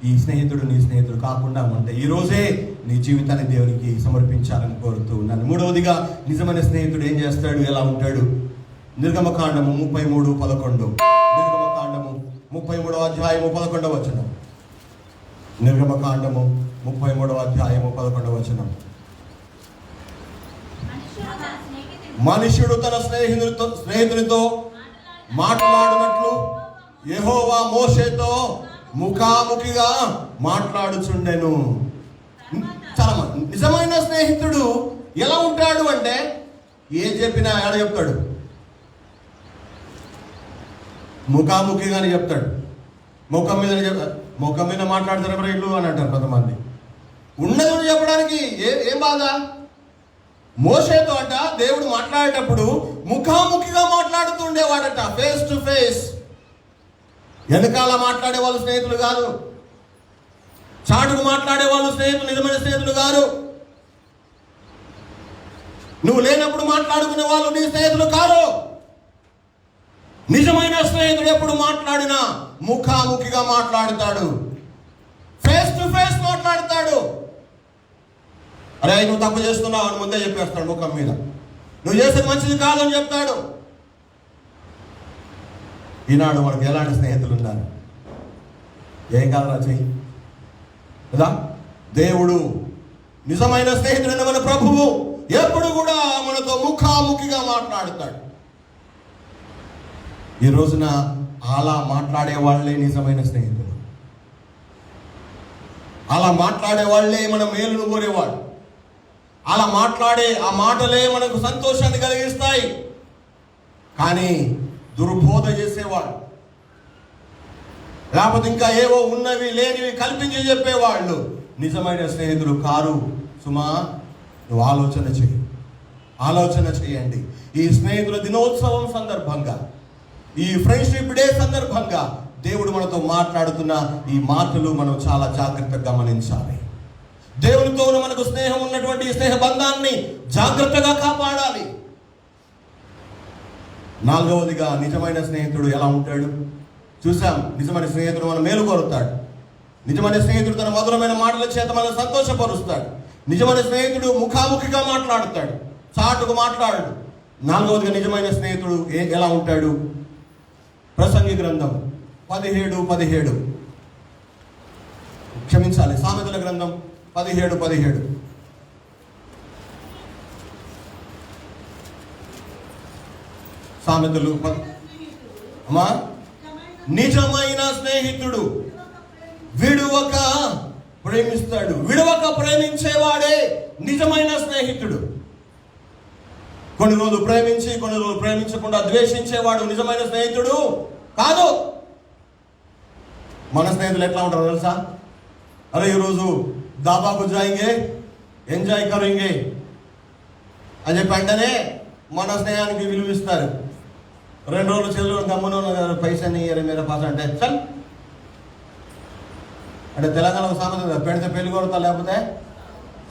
ఈ స్నేహితుడు నీ స్నేహితుడు కాకుండా ఉంటే ఈ రోజే నీ జీవితాన్ని దేవునికి సమర్పించాలని కోరుతూ ఉన్నాను. మూడవదిగా నిజమైన స్నేహితుడు ఏం చేస్తాడు, ఎలా ఉంటాడు? నిర్గమకాండము 33:11. నిర్గమకాండము 33వ అధ్యాయము 11వ వచనం. నిర్గమకాండము 33వ అధ్యాయము 11వ వచనం. మనుష్యుడు తన స్నేహితునితో మాట్లాడినట్లు యెహోవా మోషేతో ముఖాముఖిగా మాట్లాడుచుండెను. చాలా నిజమైన స్నేహితుడు ఎలా ఉంటాడు అంటే ఏం చెప్పినా ఆడ చెప్తాడు, ముఖాముఖిగానే చెప్తాడు. ముఖం మీద మాట్లాడతారు ఎవరు ఇల్లు అని అంటారు కొంతమంది. ఉన్నది చెప్పడానికి ఏం బాధ? మోషేతో అంట దేవుడు మాట్లాడేటప్పుడు ముఖాముఖిగా మాట్లాడుతుండేవాడట, ఫేస్ టు ఫేస్. వెనకాల మాట్లాడే వాళ్ళు స్నేహితులు కాదు, చాటుకు మాట్లాడే వాళ్ళు స్నేహితులు, నిజమైన స్నేహితులు కాదు. నువ్వు లేనప్పుడు మాట్లాడుకునే వాళ్ళు నీ స్నేహితులు కాదు. నిజమైన స్నేహితుడు ఎప్పుడు మాట్లాడినా ముఖాముఖిగా మాట్లాడుతాడు, ఫేస్ టు ఫేస్ మాట్లాడతాడు. అరే నువ్వు తప్పు చేస్తున్నావు అని ముందే చెప్పేస్తాడు ముఖం మీద. నువ్వు చేసేది మంచిది కాదని చెప్తాడు. ఈనాడు మనకు ఎలాంటి స్నేహితులు ఉన్నారు? ఏం కాదురా చెయ్యి కదా. దేవుడు నిజమైన స్నేహితుడైన మన ప్రభువు ఎప్పుడు కూడా మనతో ముఖాముఖిగా మాట్లాడుతాడు. ఈ రోజున అలా మాట్లాడే వాళ్ళే నిజమైన స్నేహితులు. అలా మాట్లాడే వాళ్ళే మన మేలును కోరేవాడు. అలా మాట్లాడే ఆ మాటలే మనకు సంతోషాన్ని కలిగిస్తాయి. కానీ దుర్బోధ చేసేవాడు, లేకపోతే ఇంకా ఏవో ఉన్నవి లేనివి కల్పించి చెప్పేవాళ్ళు నిజమైన స్నేహితులు కారు. సుమా, నువ్వు ఆలోచన చేయండి. ఈ స్నేహితుల దినోత్సవం సందర్భంగా, ఈ ఫ్రెండ్షిప్ డే సందర్భంగా దేవుడు మనతో మాట్లాడుతున్న ఈ మాటలు మనం చాలా జాగ్రత్తగా గమనించాలి. దేవునితో మనకు స్నేహం ఉన్నటువంటి ఈ స్నేహ బంధాన్ని జాగ్రత్తగా కాపాడాలి. నాలుగవదిగా నిజమైన స్నేహితుడు ఎలా ఉంటాడు చూసాం. నిజమైన స్నేహితుడు మన మేలు కోరుతాడు. నిజమైన స్నేహితుడు తన మధురమైన మాటల చేత మనల్ని సంతోషపరుస్తాడు. నిజమైన స్నేహితుడు ముఖాముఖిగా మాట్లాడుతాడు, చాటుకు మాట్లాడు. నాలుగవదిగా నిజమైన స్నేహితుడు ఎలా ఉంటాడు? ప్రసంగి గ్రంథం 17:17. క్షమించాలి, సామెతల గ్రంథం 17:17. సామెతలు అమ్మా, నిజమైన స్నేహితుడు విడువక ప్రేమిస్తాడు. విడువక ప్రేమించేవాడే నిజమైన స్నేహితుడు. కొన్ని రోజులు ప్రేమించి కొన్ని రోజులు ప్రేమించకుండా ద్వేషించేవాడు నిజమైన స్నేహితుడు కాదు. మన స్నేహితులు ఎట్లా ఉంటారో తెలుసా? అరే ఈరోజు దాబాకు జాయింగే, ఎంజాయ్ కరేంగే అని చెప్పి అంటేనే మన స్నేహానికి విలువిస్తారు. 2 రోజులు చెల్లు గమ్మున పైసని మీరు పాస్ అంటే చల్ అంటే తెలంగాణకు సామెత, పెడితే పెళ్లి కొడతా లేకపోతే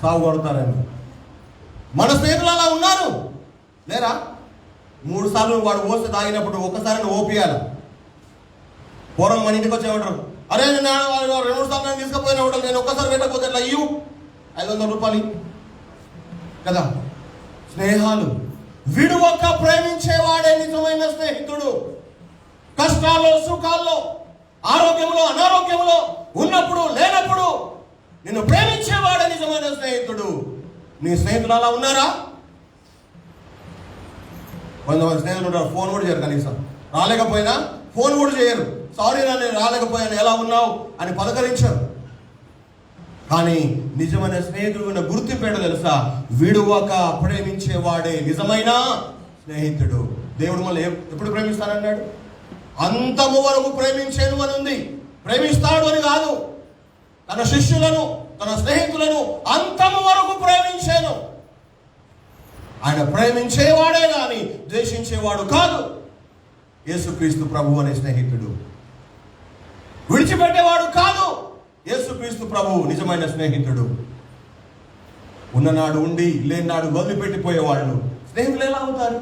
సాగు కొడతారని. మన స్నేహితులు అలా ఉన్నారు లేరా? 3 సార్లు వాడు ఓసి తాగినప్పుడు ఒక్కసారి ఓపియాలి. పూర్వం మన ఇంటికి వచ్చేవాడు, అరే నేను 2 సార్లు నేను తీసుకుపోయిన వాడు, నేను ఒక్కసారి పెట్టకపోతే ఎట్లా ఇవ్వు 500 రూపాయలు కదా. స్నేహాలు విడువక ప్రేమించేవాడే నిజమైన స్నేహితుడు. కష్టాల్లో సుఖాల్లో, ఆరోగ్యంలో అనారోగ్యంలో, ఉన్నప్పుడు లేనప్పుడు నిన్ను ప్రేమించేవాడే నిజమైన స్నేహితుడు. నీ స్నేహితులు అలా ఉన్నారా? కొంతమంది స్నేహితులు ఉంటారు, ఫోన్ కూడా చేయరు, కనీసం రాలేకపోయినా ఫోన్ కూడా చేయరు. సారీ రా నేను రాలేకపోయాను, ఎలా ఉన్నావు అని పలకరించారు. కానీ నిజమైన స్నేహితుడు గుర్తింపేట తెలుసా? విడువక ప్రేమించేవాడే నిజమైన స్నేహితుడు. దేవుడు మళ్ళీ ఎప్పుడు ప్రేమిస్తానన్నాడు? అంతము వరకు ప్రేమించేను అని ఉంది. ప్రేమిస్తాడు అని కాదు, తన శిష్యులను తన స్నేహితులను అంతము వరకు ప్రేమించాను. ఆయన ప్రేమించేవాడే కానీ ద్వేషించేవాడు కాదు. యేసుక్రీస్తు ప్రభు అనే స్నేహితుడు. విడిచిపెట్టేవాడు కాదు. యేసుక్రీస్తు ప్రభువు నిజమైన స్నేహితుడు. ఉన్ననాడు ఉండి లేనినాడు వదిలిపెట్టిపోయేవాళ్ళు స్నేహితులు ఎలా అవుతారు?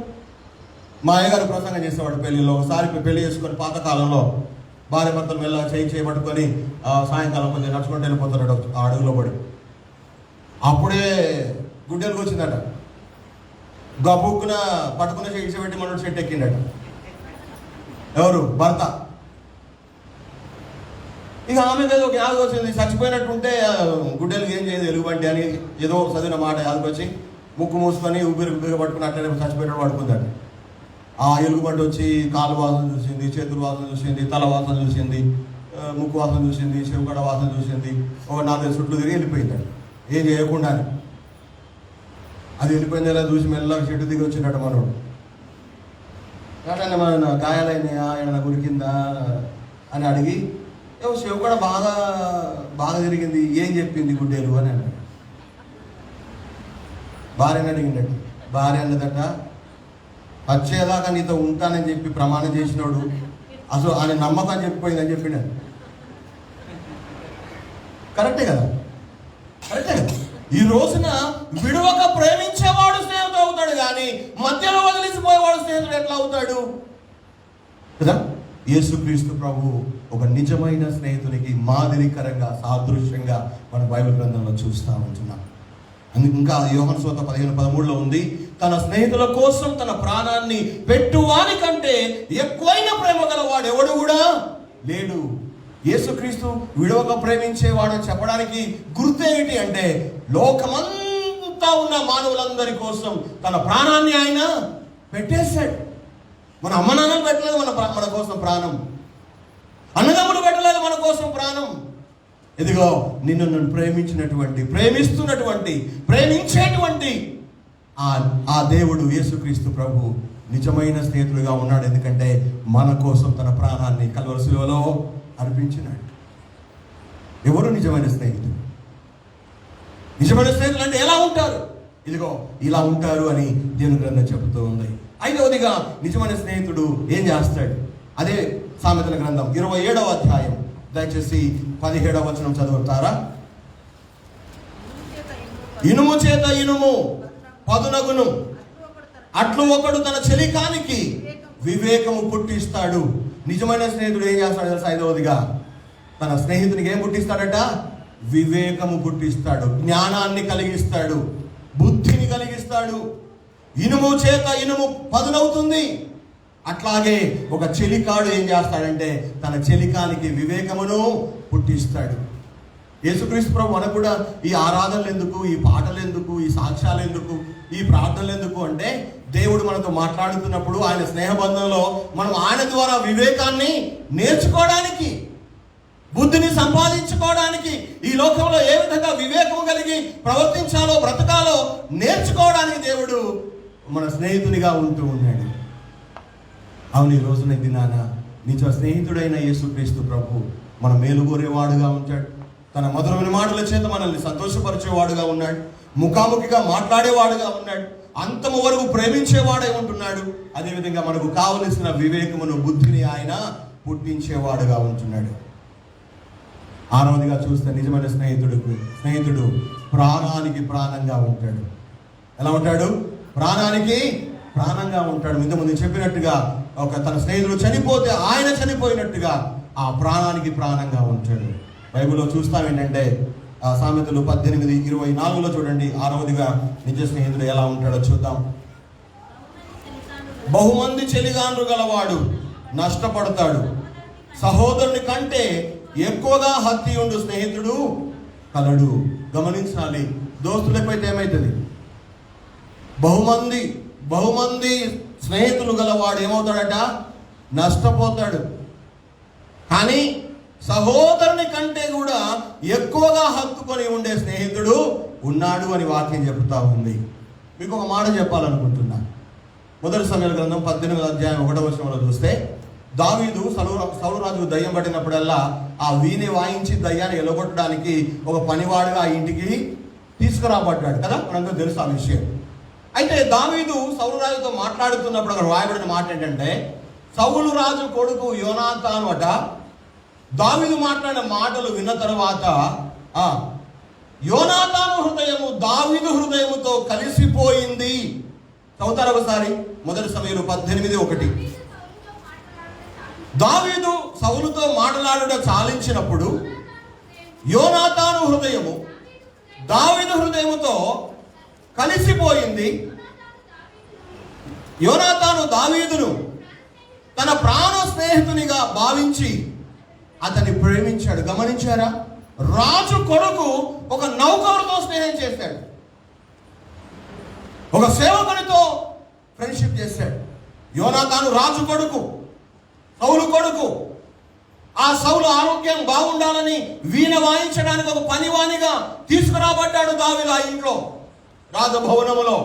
మా అయ్యగారు ప్రసంగం చేసేవాడు పెళ్లిలో. ఒకసారి పెళ్లి చేసుకొని పాతకాలంలో భార్య భర్తలు మెల్ల చేయబట్టుకొని సాయంకాలం కొంచెం నడుచుకుంటూ వెళ్ళిపోతున్నాడు ఆ అడుగులో పడి. అప్పుడే గుడ్డెలకు వచ్చిందట. గబుక్కున పట్టుకున్న ఇడిచిపెట్టి మనోడు చెట్టు ఎక్కిండట. ఎవరు? భర్త. ఇక ఆమె ఏదో ఒక యాదకు వచ్చింది. చచ్చిపోయినట్టుంటే గుడ్డెలకు ఏం చేయదు ఎలుగుబంటి అని ఏదో చదివిన మాట యాదకొచ్చి ముక్కు మూసుకొని ఊపిరి పట్టుకుని అట్లనే చచ్చిపోయినట్టు పడుకుందట. ఆ ఎలుగుబంటి వచ్చి కాలు వాసన చూసింది, చేతుల వాసన చూసింది, తల వాసన చూసింది, ముక్కు వాసన చూసింది, చెవుగడ వాసన చూసింది. ఒక 4 చుట్లు తిరిగి వెళ్ళిపోయిందట ఏం చేయకుండానే. అది వెళ్ళిపోయింది. ఇలా చూసి మెల్లగా చెట్టు దిగి వచ్చినట్టు మనోడు. కాబట్టి మన గాయాలైనాయా, ఏమైనా గురికిందా అని అడిగి చెవు కూడా బాగా తిరిగింది, ఏం చెప్పింది గుడ్డేలు అని అన్నాడు. భార్యని అడిగిందట. భార్య అన్నదట, వచ్చేదాకా నీతో ఉంటానని చెప్పి ప్రమాణం చేసినాడు అసలు ఆయన నమ్మకం చెప్పిపోయిందని చెప్పినాడు. కరెక్టే కదా? కరెక్టే కదా? ఈ రోజున విడువక ప్రేమించేవాడు స్నేహితుడు అవుతాడు, కానీ మధ్యలో వదిలిసిపోయేవాడు స్నేహితుడు ఎట్లా అవుతాడు కదా? యేసుక్రీస్తు ప్రభు ఒక నిజమైన స్నేహితునికి మాదిరికరంగా సాదృశ్యంగా మన బైబిల్ గ్రంథంలో చూస్తూ ఉంటున్నాం. ఇంకా యోహాను సువార్త 15:13 ఉంది, తన స్నేహితుల కోసం తన ప్రాణాన్ని పెట్టువాని కంటే ఎక్కువైన ప్రేమ గలవాడు ఎవడు కూడా లేడు. యేసుక్రీస్తు విడవక ప్రేమించేవాడు చెప్పడానికి గుర్తేమిటి అంటే, లోకమంతా ఉన్న మానవులందరి కోసం తన ప్రాణాన్ని ఆయన పెట్టేశాడు. మన అమ్మ నాన్నలు పెట్టలేదు మన కోసం ప్రాణం, అన్నదమ్ములు పెట్టలేదు మన కోసం ప్రాణం. ఇదిగో నిన్ను నన్ను ప్రేమించేటువంటి ఆ దేవుడు యేసుక్రీస్తు ప్రభు నిజమైన స్నేహితుడుగా ఉన్నాడు. ఎందుకంటే మన కోసం తన ప్రాణాన్ని కల్వరి శిలువలో అర్పించినాడు. ఎవరు నిజమైన స్నేహితుడు? నిజమైన స్నేహితులు అంటే ఎలా ఉంటారు? ఇదిగో ఇలా ఉంటారు అని దేవుని గ్రంథం చెబుతూ ఉంది. 5వదిగా నిజమైన స్నేహితుడు ఏం చేస్తాడు? అదే సామెతల గ్రంథం 27వ అధ్యాయం, దయచేసి 17వ వచనం చదువుతారా? ఇనుము చేత ఇనుము పదునగును, అట్లు ఒకడు తన చెలికానికి వివేకము పుట్టిస్తాడు. నిజమైన స్నేహితుడు ఏం చేస్తాడు తెలుసా? 5వదిగా తన స్నేహితునికి ఏం పుట్టిస్తాడట? వివేకము పుట్టిస్తాడు, జ్ఞానాన్ని కలిగిస్తాడు, బుద్ధిని కలిగిస్తాడు. ఇనుము చేత ఇనుము పదునవుతుంది. అట్లాగే ఒక చెలికాడు ఏం చేస్తాడంటే తన చెలికానికి వివేకమును పుట్టిస్తాడు. యేసుక్రీస్తు ప్రభు మనకు కూడా ఈ ఆరాధనలు ఎందుకు, ఈ పాటలు ఎందుకు, ఈ సాక్ష్యాలు ఎందుకు, ఈ ప్రార్థనలు ఎందుకు అంటే, దేవుడు మనతో మాట్లాడుతున్నప్పుడు ఆయన స్నేహబంధంలో మనం ఆయన ద్వారా వివేకాన్ని నేర్చుకోవడానికి, బుద్ధిని సంపాదించుకోవడానికి, ఈ లోకంలో ఏ విధంగా వివేకం కలిగి ప్రవర్తించాలో బ్రతకాలో నేర్చుకోవడానికి దేవుడు మన స్నేహితునిగా ఉంటూ ఉన్నాడు. అవును, ఈ రోజున దినాన నిజ స్నేహితుడైన యేసుక్రీస్తు ప్రభు మన మేలు కోరేవాడుగా ఉంటాడు. తన మధురమైన మాటల చేత మనల్ని సంతోషపరిచేవాడుగా ఉన్నాడు. ముఖాముఖిగా మాట్లాడేవాడుగా ఉన్నాడు. అంతము వరకు ప్రేమించేవాడై ఉంటున్నాడు. అదేవిధంగా మనకు కావలసిన వివేకమును, బుద్ధిని ఆయన పుట్టించేవాడుగా ఉంటున్నాడు. 6వదిగా చూస్తే నిజమైన స్నేహితుడు ప్రాణానికి ప్రాణంగా ఉంటాడు. ఎలా ఉంటాడు? ప్రాణానికి ప్రాణంగా ఉంటాడు. ఇంతకుముందు చెప్పినట్టుగా తన స్నేహితుడు చనిపోతే ఆయన చనిపోయినట్టుగా ఆ ప్రాణానికి ప్రాణంగా ఉంటాడు. బైబిల్లో చూస్తాం ఏంటంటే సామెతలు 18:24 చూడండి. 6వదిగా నిజ స్నేహితుడు ఎలా ఉంటాడో చూద్దాం. బహుమంది చెలిగాండ్రు గలవాడు నష్టపడతాడు, సహోదరుని కంటే ఎక్కువగా హత్తి ఉండు స్నేహితుడు కలడు. గమనించాలి, దోస్తులకైతే ఏమవుతుంది? బహుమంది స్నేహితులు గలవాడు ఏమవుతాడట? నష్టపోతాడు. కానీ సహోదరుని కంటే కూడా ఎక్కువగా హత్తుకొని ఉండే స్నేహితుడు ఉన్నాడు అని వాక్యం చెప్తా ఉంది. మీకు ఒక మాట చెప్పాలనుకుంటున్నా. మొదటి సమయాల గ్రంథం 18వ అధ్యాయం 1వ వచనంలో చూస్తే, దావీదు సౌలు రాజుకు దయ్యం పట్టినప్పుడల్లా ఆ వీణి వాయించి దయ్యాన్ని ఎలగొట్టడానికి ఒక పనివాడుగా ఆ ఇంటికి తీసుకురాబడ్డాడు కదా, మనందరూ తెలుసు ఆ విషయం. అయితే దావీదు సౌలు రాజుతో మాట్లాడుతున్నప్పుడు అక్కడ రాయబడిన మాట ఏంటంటే, సౌలు రాజు కొడుకు యోనాతాను అట దావీదు మాట్లాడిన మాటలు విన్న తర్వాత యోనాతాను హృదయము దావీదు హృదయముతో కలిసిపోయింది. చదువుతారు ఒకసారి, 1 సమూయేలు 18:1. దావీదు సౌలుతో మాట్లాడుట చాలించినప్పుడు యోనాతాను హృదయము దావీదు హృదయముతో కలిసిపోయింది. యోనాతాను దావీదును తన ప్రాణ స్నేహితునిగా భావించి అతన్ని ప్రేమించాడు. గమనించారా? రాజు కొడుకు ఒక నౌకరుతో స్నేహం చేశాడు, ఒక సేవకునితో ఫ్రెండ్షిప్ చేశాడు. యోనాతాను రాజు కొడుకు, సౌలు కొడుకు. ఆ సౌలు ఆరోగ్యం బాగుండాలని వీణ వాయించడానికి ఒక పనివానిగా తీసుకురాబడ్డాడు దావీదు ఆ ఇంట్లో, రాజభవనములో.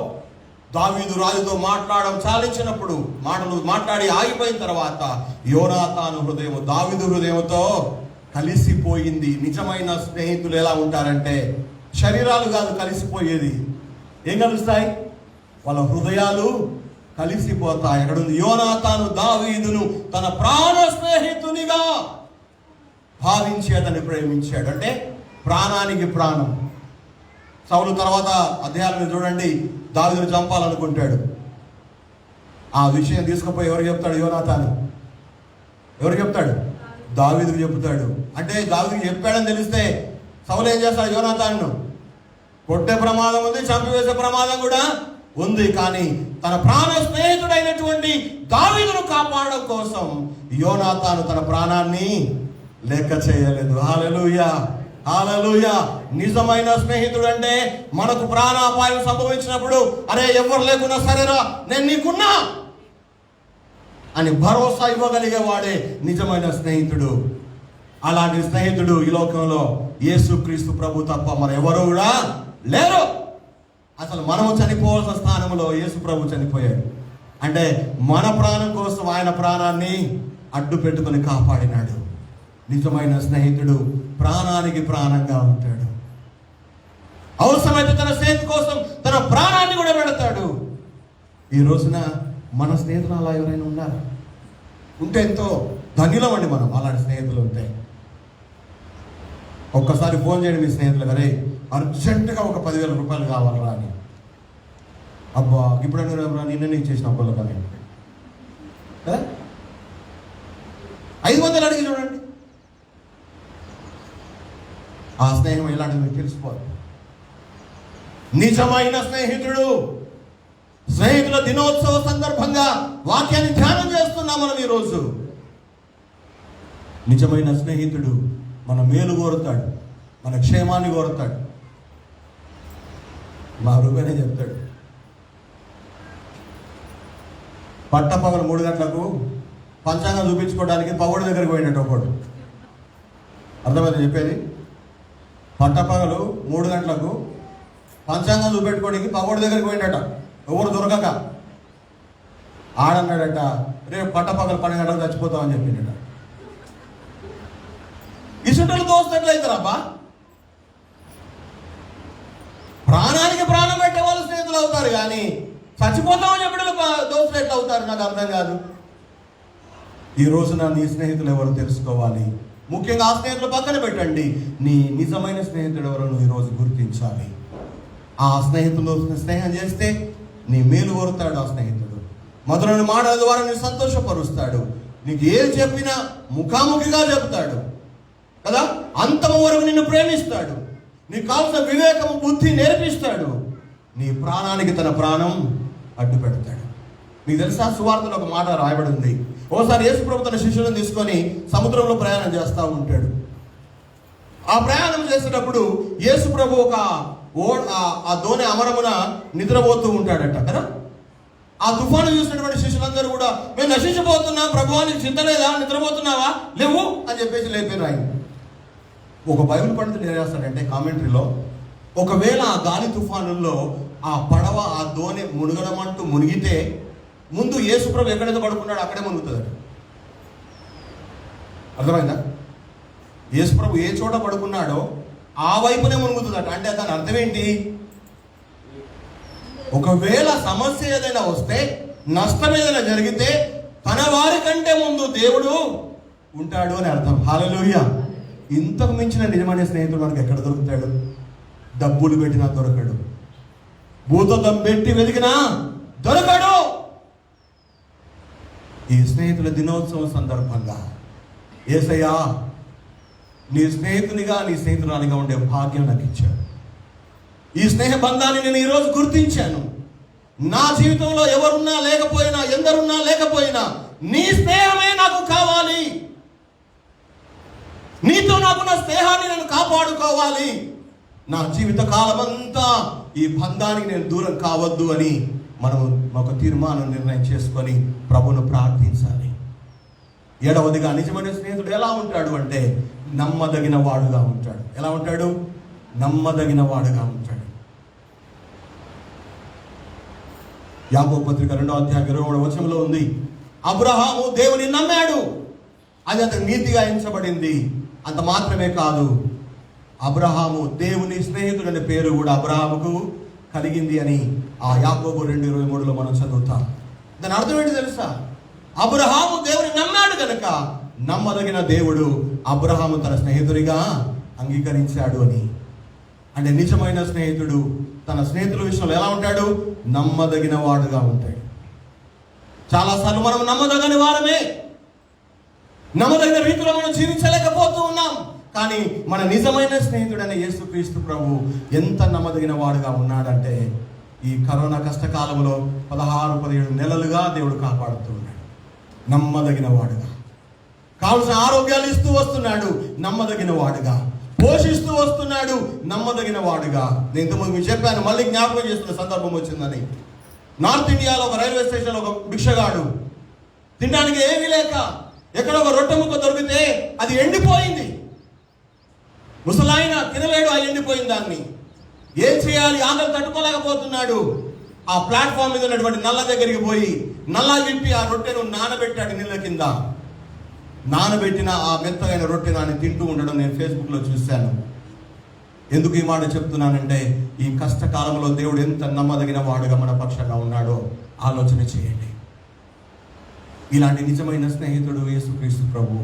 దావీదు రాజుతో మాట్లాడడం చాలించినప్పుడు మాటలు మాట్లాడి ఆగిపోయిన తర్వాత యోనాతాను హృదయము దావీదు హృదయంతో కలిసిపోయింది. నిజమైన స్నేహితులు ఎలా ఉంటారంటే శరీరాలు కాదు కలిసిపోయేది, ఏం కలుస్తాయి? వాళ్ళ హృదయాలు కలిసిపోతాయి. అక్కడ ఉంది, యోనాతాను దావీదును తన ప్రాణ స్నేహితునిగా భావించి అతన్ని ప్రేమించాడు. అంటే ప్రాణానికి ప్రాణం. సౌలు తర్వాత అధ్యాయాలను చూడండి, దావీదును చంపాలనుకుంటాడు. ఆ విషయం తీసుకుపోయి ఎవరు చెప్తాడు? యోనాతాను. ఎవరు చెప్తాడు? దావీదుకు చెప్తాడు. అంటే దావీదుకు చెప్పాడని తెలిస్తే సౌలు ఏం చేస్తాడు? యోనాతాను కొట్టే ప్రమాదం ఉంది, చంపివేసే ప్రమాదం కూడా ఉంది. కానీ తన ప్రాణ స్నేహితుడైనటువంటి దావీదును కాపాడడం కోసం యోనాతాను తన ప్రాణాన్ని లెక్క చేయలేదు. హల్లెలూయా, హల్లెలూయా. నిజమైన స్నేహితుడు అంటే మనకు ప్రాణాపాయం సంభవించినప్పుడు అరే ఎవరు లేకున్నా సరేరా నేను నీకున్నా అని భరోసా ఇవ్వగలిగే వాడే నిజమైన స్నేహితుడు. అలాంటి స్నేహితుడు ఈ లోకంలో యేసుక్రీస్తు ప్రభు తప్ప మరెవరు కూడా లేరు. అసలు మనము చనిపోవాల్సిన స్థానంలో యేసు ప్రభు చనిపోయాడు. అంటే మన ప్రాణం కోసం ఆయన ప్రాణాన్ని అడ్డు పెట్టుకొని కాపాడినాడు. నిజమైన స్నేహితుడు ప్రాణానికి ప్రాణంగా ఉంటాడు. అవసరమైతే తన స్నేహితు కోసం తన ప్రాణాన్ని కూడా పెడతాడు. ఈ రోజున మన స్నేహితులు అలా ఎవరైనా ఉన్నారా? ఉంటే ఎంతో ధన్యులమండి మనం, అలాంటి స్నేహితులు ఉంటే. ఒక్కసారి ఫోన్ చేయండి మీ స్నేహితులు, అరే అర్జెంటుగా ఒక 10,000 రూపాయలు కావాలరా అని. అబ్బా ఇప్పుడు నిన్న నీకు చేసిన అబ్బులు కానీ 500 అడిగి చూడండి. ఆ స్నేహం ఎలాంటిది మీకు తెలిసిపోదు. నిజమైన స్నేహితుడు. స్నేహితుల దినోత్సవ సందర్భంగా వాక్యాన్ని ధ్యానం చేస్తున్నాం మనం ఈరోజు. నిజమైన స్నేహితుడు మన మేలు కోరుతాడు, మన క్షేమాన్ని కోరుతాడు. మా రూపేనే చెప్తాడు, పట్టపగలు 3 గంటలకు పంచాంగం చూపించుకోవడానికి పగోడు దగ్గరికి పోయినట్టు ఒకడు. అర్థమైంది చెప్పేది? పట్టపగలు 3 గంటలకు పంచాంగం చూపెట్టుకోవడానికి పగోడు దగ్గరికి పోయినట, ఎవరు దొరకక. ఆడన్నాడట, రేపు పట్టపగలు 12 గంటలకు చచ్చిపోతామని చెప్పిండట. ఇసుటలు దోస్తున్నట్లయితారబ్బా. ప్రాణానికి ప్రాణం పెట్టే వాళ్ళు స్నేహితులు అవుతారు, కానీ చచ్చిపోతామని చెప్పడం దోస్తులు ఎట్లా అవుతారు? నాకు అర్థం కాదు. ఈ రోజున నీ స్నేహితులు ఎవరు తెలుసుకోవాలి. ముఖ్యంగా ఆ స్నేహితులు పక్కన పెట్టండి, నీ నిజమైన స్నేహితుడు ఎవరో నువ్వు ఈరోజు గుర్తించాలి. ఆ స్నేహితులు స్నేహం చేస్తే నీ మేలు కోరుతాడు. ఆ స్నేహితుడు మధురమైన మాటల ద్వారా నీ సంతోషపరుస్తాడు. నీకు ఏది చెప్పినా ముఖాముఖిగా చెప్తాడు కదా. అంతము వరకు నిన్ను ప్రేమిస్తాడు. నీకు కావాల్సిన వివేకము బుద్ధి నేర్పిస్తాడు. నీ ప్రాణానికి తన ప్రాణం అడ్డు పెడతాడు. మీకు తెలుసా, సువార్తలో ఒక మాట రాయబడి ఉంది. ఒకసారి యేసు ప్రభు తన శిష్యులను తీసుకొని సముద్రంలో ప్రయాణం చేస్తూ ఉంటాడు. ఆ ప్రయాణం చేసేటప్పుడు యేసు ప్రభు ఆ దోణి అమరమున నిద్రపోతూ ఉంటాడట కదా. ఆ తుఫాను చూసినటువంటి శిష్యులందరూ కూడా మేము నశించిపోతున్నాం ప్రభువానికి చింత లేదా, నిద్రపోతున్నావా, లేవు అని చెప్పేసి లేపారు ఆయన. ఒక బైబిల్ పండితుడు ఏం చేస్తాడంటే కామెంటరీలో, ఒకవేళ ఆ గాలి తుఫానుల్లో ఆ పడవ ఆ దోణి మునగడమంటూ మునిగితే ముందు యేసు ప్రభు ఎక్కడైతే పడుకున్నాడో అక్కడే మునుగుతుందట. అర్థమైందా? యేసు ప్రభు ఏ చోట పడుకున్నాడో ఆ వైపునే మునుగుతుందట. అంటే దాని అర్థం ఏంటి? ఒకవేళ సమస్య ఏదైనా వస్తే, నష్టం ఏదైనా జరిగితే తన వారి కంటే ముందు దేవుడు ఉంటాడు అని అర్థం. హల్లెలూయా. ఇంతకు మించిన నిజమైన స్నేహితుడు మనకు ఎక్కడ దొరుకుతాడు? డబ్బులు పెట్టినా దొరకడు, భూతద్దం పెట్టి వెతికినా దొరకడు. ఈ స్నేహితుల దినోత్సవం సందర్భంగా యేసయ్యా నీ స్నేహితునిగా, నీ స్నేహితురాలిగా ఉండే భాగ్యం నాకు ఇచ్చాడు. ఈ స్నేహ బంధాన్ని నేను ఈరోజు గుర్తించాను. నా జీవితంలో ఎవరున్నా లేకపోయినా, ఎందరున్నా లేకపోయినా, నీ స్నేహమే నాకు కావాలి. నీతో నాకున్న స్నేహాన్ని నేను కాపాడుకోవాలి. నా జీవిత కాలమంతా ఈ బంధానికి నేను దూరం కావద్దు అని మనం ఒక తీర్మానం, నిర్ణయం చేసుకొని ప్రభువును ప్రార్థించాలి. 7వదిగా నిజమైన స్నేహితుడు ఎలా ఉంటాడు అంటే నమ్మదగిన వాడుగా ఉంటాడు. ఎలా ఉంటాడు? నమ్మదగిన వాడుగా ఉంటాడు. యాకోబు పత్రిక 2వ అధ్యాయం 23వ వచనంలో ఉంది, అబ్రహాము దేవుని నమ్మాడు, అది అతను నీతిగా ఎంచబడింది. అంత మాత్రమే కాదు, అబ్రహాము దేవుని స్నేహితుడు అనే పేరు కూడా అబ్రహాముకు కలిగింది అని ఆ యాకోబు 2:23లో మనం చదువుతాం. దాని అర్థం ఏంటి తెలుసా? అబ్రహాము దేవుని నమ్మాడు కనుక నమ్మదగిన దేవుడు అబ్రహాము తన స్నేహితుడిగా అంగీకరించాడు అని. అంటే నిజమైన స్నేహితుడు తన స్నేహితుల విషయంలో ఎలా ఉంటాడు? నమ్మదగిన వాడుగా ఉంటాడు. చాలాసార్లు మనం నమ్మదగని వారమే, నమ్మదగిన రీతిలో మనం జీవించలేకపోతూ ఉన్నాం. కానీ మన నిజమైన స్నేహితుడైన యేసుక్రీస్తు ప్రభు ఎంత నమ్మదగిన వాడుగా ఉన్నాడంటే ఈ కరోనా కష్టకాలంలో 16-17 నెలలుగా దేవుడు కాపాడుతూ ఉన్నాడు. నమ్మదగిన వాడుగా, కావలసిన ఆరోగ్యాలు ఇస్తూ వస్తున్నాడు, నమ్మదగిన వాడుగా పోషిస్తూ వస్తున్నాడు, నమ్మదగిన వాడుగా. నేను ఇంతకుముందు మీకు చెప్పాను, మళ్ళీ జ్ఞాపకం చేస్తున్న సందర్భం వచ్చిందని. నార్త్ ఇండియాలో ఒక రైల్వే స్టేషన్లో ఒక భిక్షగాడు తినడానికి ఏమీ లేక ఎక్కడ ఒక రొట్టె ముక్క దొరికితే అది ఎండిపోయింది. ముసలాయన తినలేడు ఆ ఎండిపోయిన దాన్ని. ఏం చేయాలి? ఆకలి తట్టుకోలేకపోతున్నాడు. ఆ ప్లాట్ఫామ్ మీద ఉన్నటువంటి నల్ల దగ్గరికి పోయి నల్లా విప్పి ఆ రొట్టెను నానబెట్టాడు నీళ్ళ కింద. నానబెట్టిన ఆ మెత్తగైన రొట్టెను ఆయన తింటూ ఉండడం నేను ఫేస్బుక్లో చూశాను. ఎందుకు ఈ మాట చెప్తున్నానంటే ఈ కష్టకాలంలో దేవుడు ఎంత నమ్మదగిన వాడుగా మన పక్షంగా ఉన్నాడో ఆలోచన చేయండి. ఇలాంటి నిజమైన స్నేహితుడు యేసుక్రీస్తు ప్రభు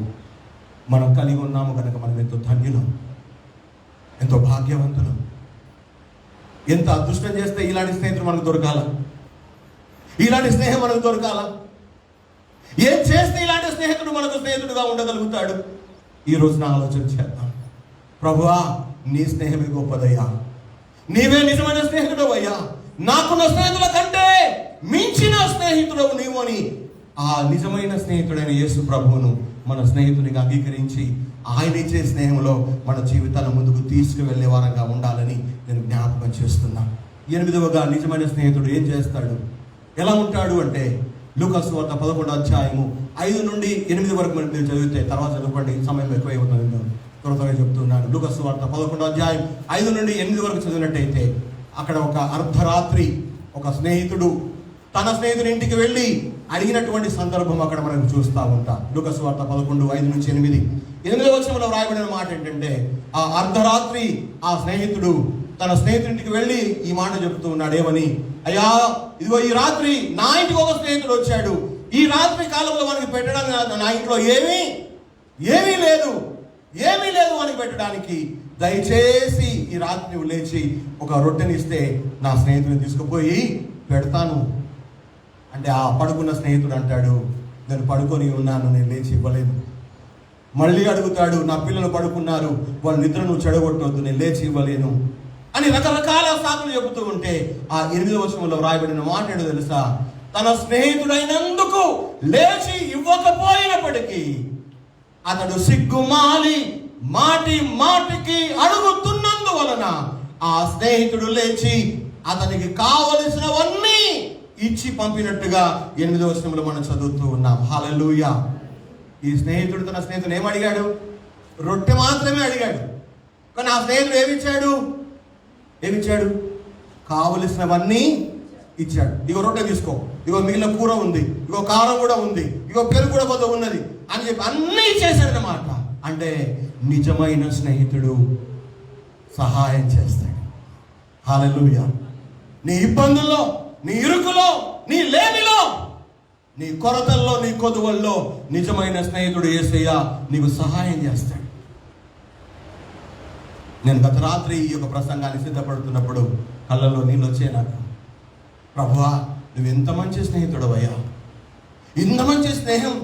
మనం కలిగి ఉన్నాము కనుక మనం ఎంతో ధన్యులం, ఎంతో భాగ్యవంతులం. ఎంత అదృష్టం చేస్తే ఇలాంటి స్నేహితుడు మనకు దొరకాల, ఇలాంటి స్నేహం మనకు దొరకాల. ఏం చేస్తే ఇలాంటి స్నేహితుడు మనకు స్నేహితుడుగా ఉండగలుగుతాడు? ఈ రోజున ఆలోచన చేద్దాం. ప్రభువా, నీ స్నేహమే గొప్పదయ్యా, నీవే నిజమైన స్నేహితుడు అయ్యా, నాకున్న స్నేహితుల కంటే మించిన స్నేహితుడు నీవు అని ఆ నిజమైన స్నేహితుడైన యేసు ప్రభువును మన స్నేహితునిగా అంగీకరించి ఆయన ఇచ్చే స్నేహంలో మన జీవితాన్ని ముందుకు తీసుకువెళ్ళే వారంగా ఉండాలని నేను జ్ఞాపకం చేస్తున్నాను. 8వగా నిజమైన స్నేహితుడు ఏం చేస్తాడు, ఎలా ఉంటాడు అంటే లూకా సువార్త 11వ అధ్యాయము 5 నుండి 8 వరకు మీరు చదివితే, తర్వాత చదువుకోండి, సమయం ఎక్కువైపోతుంది, త్వరగా చెప్తున్నాను. లూకా సువార్త 11వ అధ్యాయం 5 నుండి 8 వరకు చదివినట్టయితే అక్కడ ఒక అర్ధరాత్రి ఒక స్నేహితుడు తన స్నేహితుడి ఇంటికి వెళ్ళి అడిగినటువంటి సందర్భం అక్కడ మనం చూస్తూ ఉంటాం. లూకా సువార్త 11:5 నుంచి 8. 8వ వచనంలో వ్రాయబడిన మాట ఏంటంటే, ఆ అర్ధరాత్రి ఆ స్నేహితుడు తన స్నేహితుడింటికి వెళ్ళి ఈ మాట చెప్తూ ఉన్నాడు. ఏమని? అయ్యా, ఇదిగో ఈ రాత్రి నా ఇంటికి ఒక స్నేహితుడు వచ్చాడు. ఈ రాత్రి కాలంలో మనకి పెట్టడానికి నా ఇంట్లో ఏమీ లేదు మనకి పెట్టడానికి. దయచేసి ఈ రాత్రి నువ్వు లేచి ఒక రొట్టెనిస్తే నా స్నేహితుడిని తీసుకుపోయి పెడతాను అంటే, ఆ పడుకున్న స్నేహితుడు అంటాడు, నేను పడుకొని ఉన్నాను, నేను లేచి ఇవ్వలేదు. మళ్ళీ అడుగుతాడు, నా పిల్లలు పడుకున్నారు, వాళ్ళ నిద్రను చెడగొట్టవద్దు, నేను లేచి ఇవ్వలేను అని రకరకాల సాకులు చెబుతూ ఉంటే ఆ 8వ వచనంలో రాయబడిన మాట ఏంటో తెలుసా? తన స్నేహితుడైనందుకు లేచి ఇవ్వకపోయినప్పటికీ అతడు సిగ్గుమాలి మాటికి అడుగుతున్నందువలన ఆ స్నేహితుడు లేచి అతనికి కావలసినవన్నీ ఇచ్చి పంపినట్టుగా 8వ వచనంలో మనం చదువుతూ ఉన్నాం. హల్లెలూయా. ఈ స్నేహితుడు తన స్నేహితుడు ఏమడిగాడు? రొట్టె మాత్రమే అడిగాడు. కానీ ఆ స్నేహితుడు ఏమిచ్చాడు? కావలసినవన్నీ ఇచ్చాడు. ఇగో రొట్టె తీసుకో, ఇగో మిగిలిన కూర ఉంది, ఇగో కారం కూడా ఉంది, ఇగో పెరుగు కూడా కొంత ఉన్నది అని చెప్పి అన్నీ చేశాడు అన్నమాట. అంటే నిజమైన స్నేహితుడు సహాయం చేస్తాడు. హల్లెలూయా. నీ ఇబ్బందుల్లో, నీ ఇరుకులో, నీ లేమిలో నీ కొరతల్లో, నీ కొదువల్లో నిజమైన స్నేహితుడు యేసయ్య నీకు సహాయం చేస్తాడు. నేను గత రాత్రి ఈ యొక్క ప్రసంగాన్ని సిద్ధపడుతున్నప్పుడు కళ్ళల్లో నీళ్ళు వచ్చాయి నాకు. ప్రభువా, నువ్వు ఎంత మంచి స్నేహితుడు అయ్యా, ఇంత మంచి స్నేహం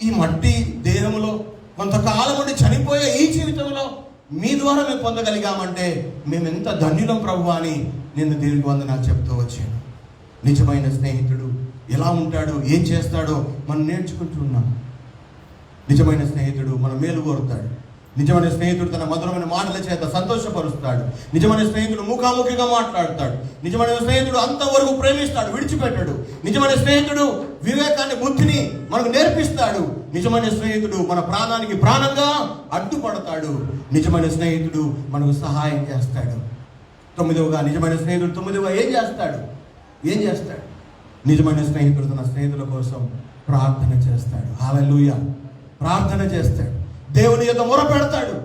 ఈ మట్టి దేహంలో కొంతకాలం ఉండి చనిపోయే ఈ జీవితంలో మీ ద్వారా మేము పొందగలిగామంటే మేము ఎంత ధన్యులం ప్రభు అని నేను దేవునికి వందనాలు చెప్తూ వచ్చాను. నిజమైన స్నేహితుడు ఎలా ఉంటాడో, ఏం చేస్తాడో మనం నేర్చుకుంటున్నాం. నిజమైన స్నేహితుడు మన మేలు కోరుతాడు. నిజమైన స్నేహితుడు తన మధురమైన మాటల చేత సంతోషపరుస్తాడు. నిజమైన స్నేహితుడు ముఖాముఖిగా మాట్లాడతాడు. నిజమైన స్నేహితుడు అంతవరకు ప్రేమిస్తాడు, విడిచిపెట్టాడు. నిజమైన స్నేహితుడు వివేకాన్ని, బుద్ధిని మనకు నేర్పిస్తాడు. నిజమైన స్నేహితుడు మన ప్రాణానికి ప్రాణంగా అడ్డుపడతాడు. నిజమైన స్నేహితుడు మనకు సహాయం చేస్తాడు. తొమ్మిదవగా నిజమైన స్నేహితుడు ఏం చేస్తాడు? నిజమైన స్నేహితుడు తన స్నేహితుల కోసం ప్రార్థన చేస్తాడు. హల్లెలూయా! ప్రార్థన చేస్తాడు, దేవుని యొక్క మొర పెడతాడు.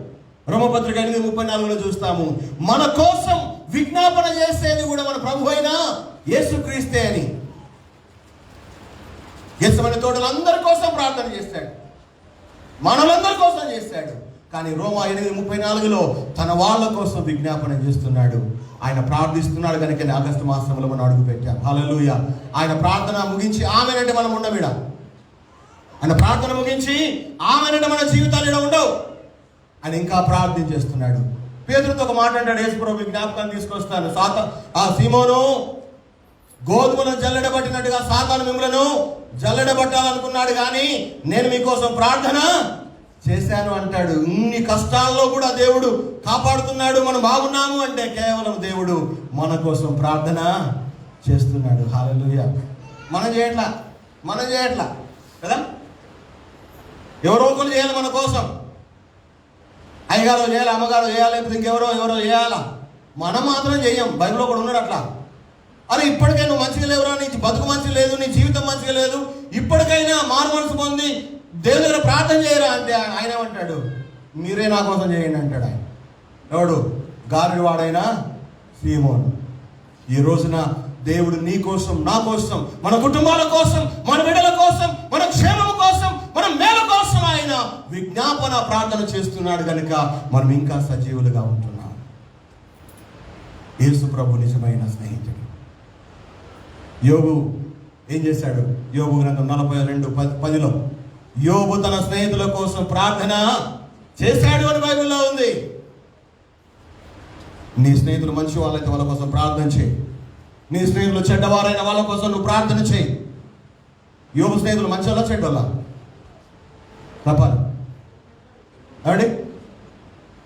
రోమపత్రిక 8:34 చూస్తాము, మన కోసం విజ్ఞాపన చేసేది కూడా మన ప్రభు అయిన యేసుక్రీస్తే అని. యేసుమైన తోటలందరి కోసం ప్రార్థన చేస్తాడు, మనలందరి కోసం చేస్తాడు. కానీ రోమా 8:34 తన వాళ్ళ కోసం విజ్ఞాపన చేస్తున్నాడు. ఆయన ప్రార్థిస్తున్నాడు కనుక ఆగస్టు మాసంలో మనం అడుగు పెట్టాం. హల్లెలూయా! ఆయన ప్రార్థన ముగించి ఆమెనంటే మనం ఉండమిడ. ఆయన ప్రార్థన ముగించి ఆమెనంటే మన జీవితాలు ఇలా ఉండవు. ఆయన ఇంకా ప్రార్థన చేస్తున్నాడు. పేతురుతో ఒక మాట అంటాడు, యేసు ప్రభు జ్ఞాపకాన్ని తీసుకొస్తాను. సీమోను, గోధుమలను జల్లెడబట్టినట్టుగా సాతాను మిమ్మలను జల్లెడబట్టాలనుకున్నాడు, కానీ నేను మీకోసం ప్రార్థన చేశాను అంటాడు. ఇన్ని కష్టాల్లో కూడా దేవుడు కాపాడుతున్నాడు. మనం బాగున్నాము అంటే కేవలం దేవుడు మన కోసం ప్రార్థన చేస్తున్నాడు. హల్లెలూయా! మనం చేయట్లా కదా. ఎవరో ఒకరు చేయాలి మన కోసం. అయ్యగారో చేయాలి, అమ్మగారో చేయాలి, లేకపోతే ఇంకెవరో చేయాలా. మనం మాత్రం చెయ్యం. బైబిల్లో కూడా ఉన్నాడు అట్లా. అరే ఇప్పటికే నువ్వు మంచిగా లేవురా, నీ బతుకు మంచిగా లేదు, నీ జీవితం మంచిగా లేదు, ఇప్పటికైనా మారు మనసు పొంది దేవుని దగ్గర ప్రార్థన చేయరా అంటే ఆయన ఏమంటాడు? మీరే నా కోసం చేయండి అంటాడు ఆయన. ఎవడు? గారెడి వాడైనా సీమోను. ఈ రోజున దేవుడు నీ కోసం, నా కోసం, మన కుటుంబాల కోసం, మన బిడ్డల కోసం, మన క్షేమం కోసం, మన మేలు కోసం ఆయన విజ్ఞాపన ప్రార్థన చేస్తున్నాడు కనుక మనం ఇంకా సజీవులుగా ఉంటున్నాం. యేసు ప్రభు నిజమైన స్నేహితుడు. యోబు ఏం చేశాడు? యోబు గ్రంథం 42:10 యోబు తన స్నేహితుల కోసం ప్రార్థన చేశాడు అని బైబిల్లో ఉంది. నీ స్నేహితులు మంచి వాళ్ళైతే వాళ్ళ కోసం ప్రార్థన చేయి. నీ స్నేహితులు చెడ్డవారైన వాళ్ళ కోసం నువ్వు ప్రార్థన చేయి. యోబు స్నేహితులు మంచి వాళ్ళ, చెడ్డ వాళ్ళ? తప్పాలి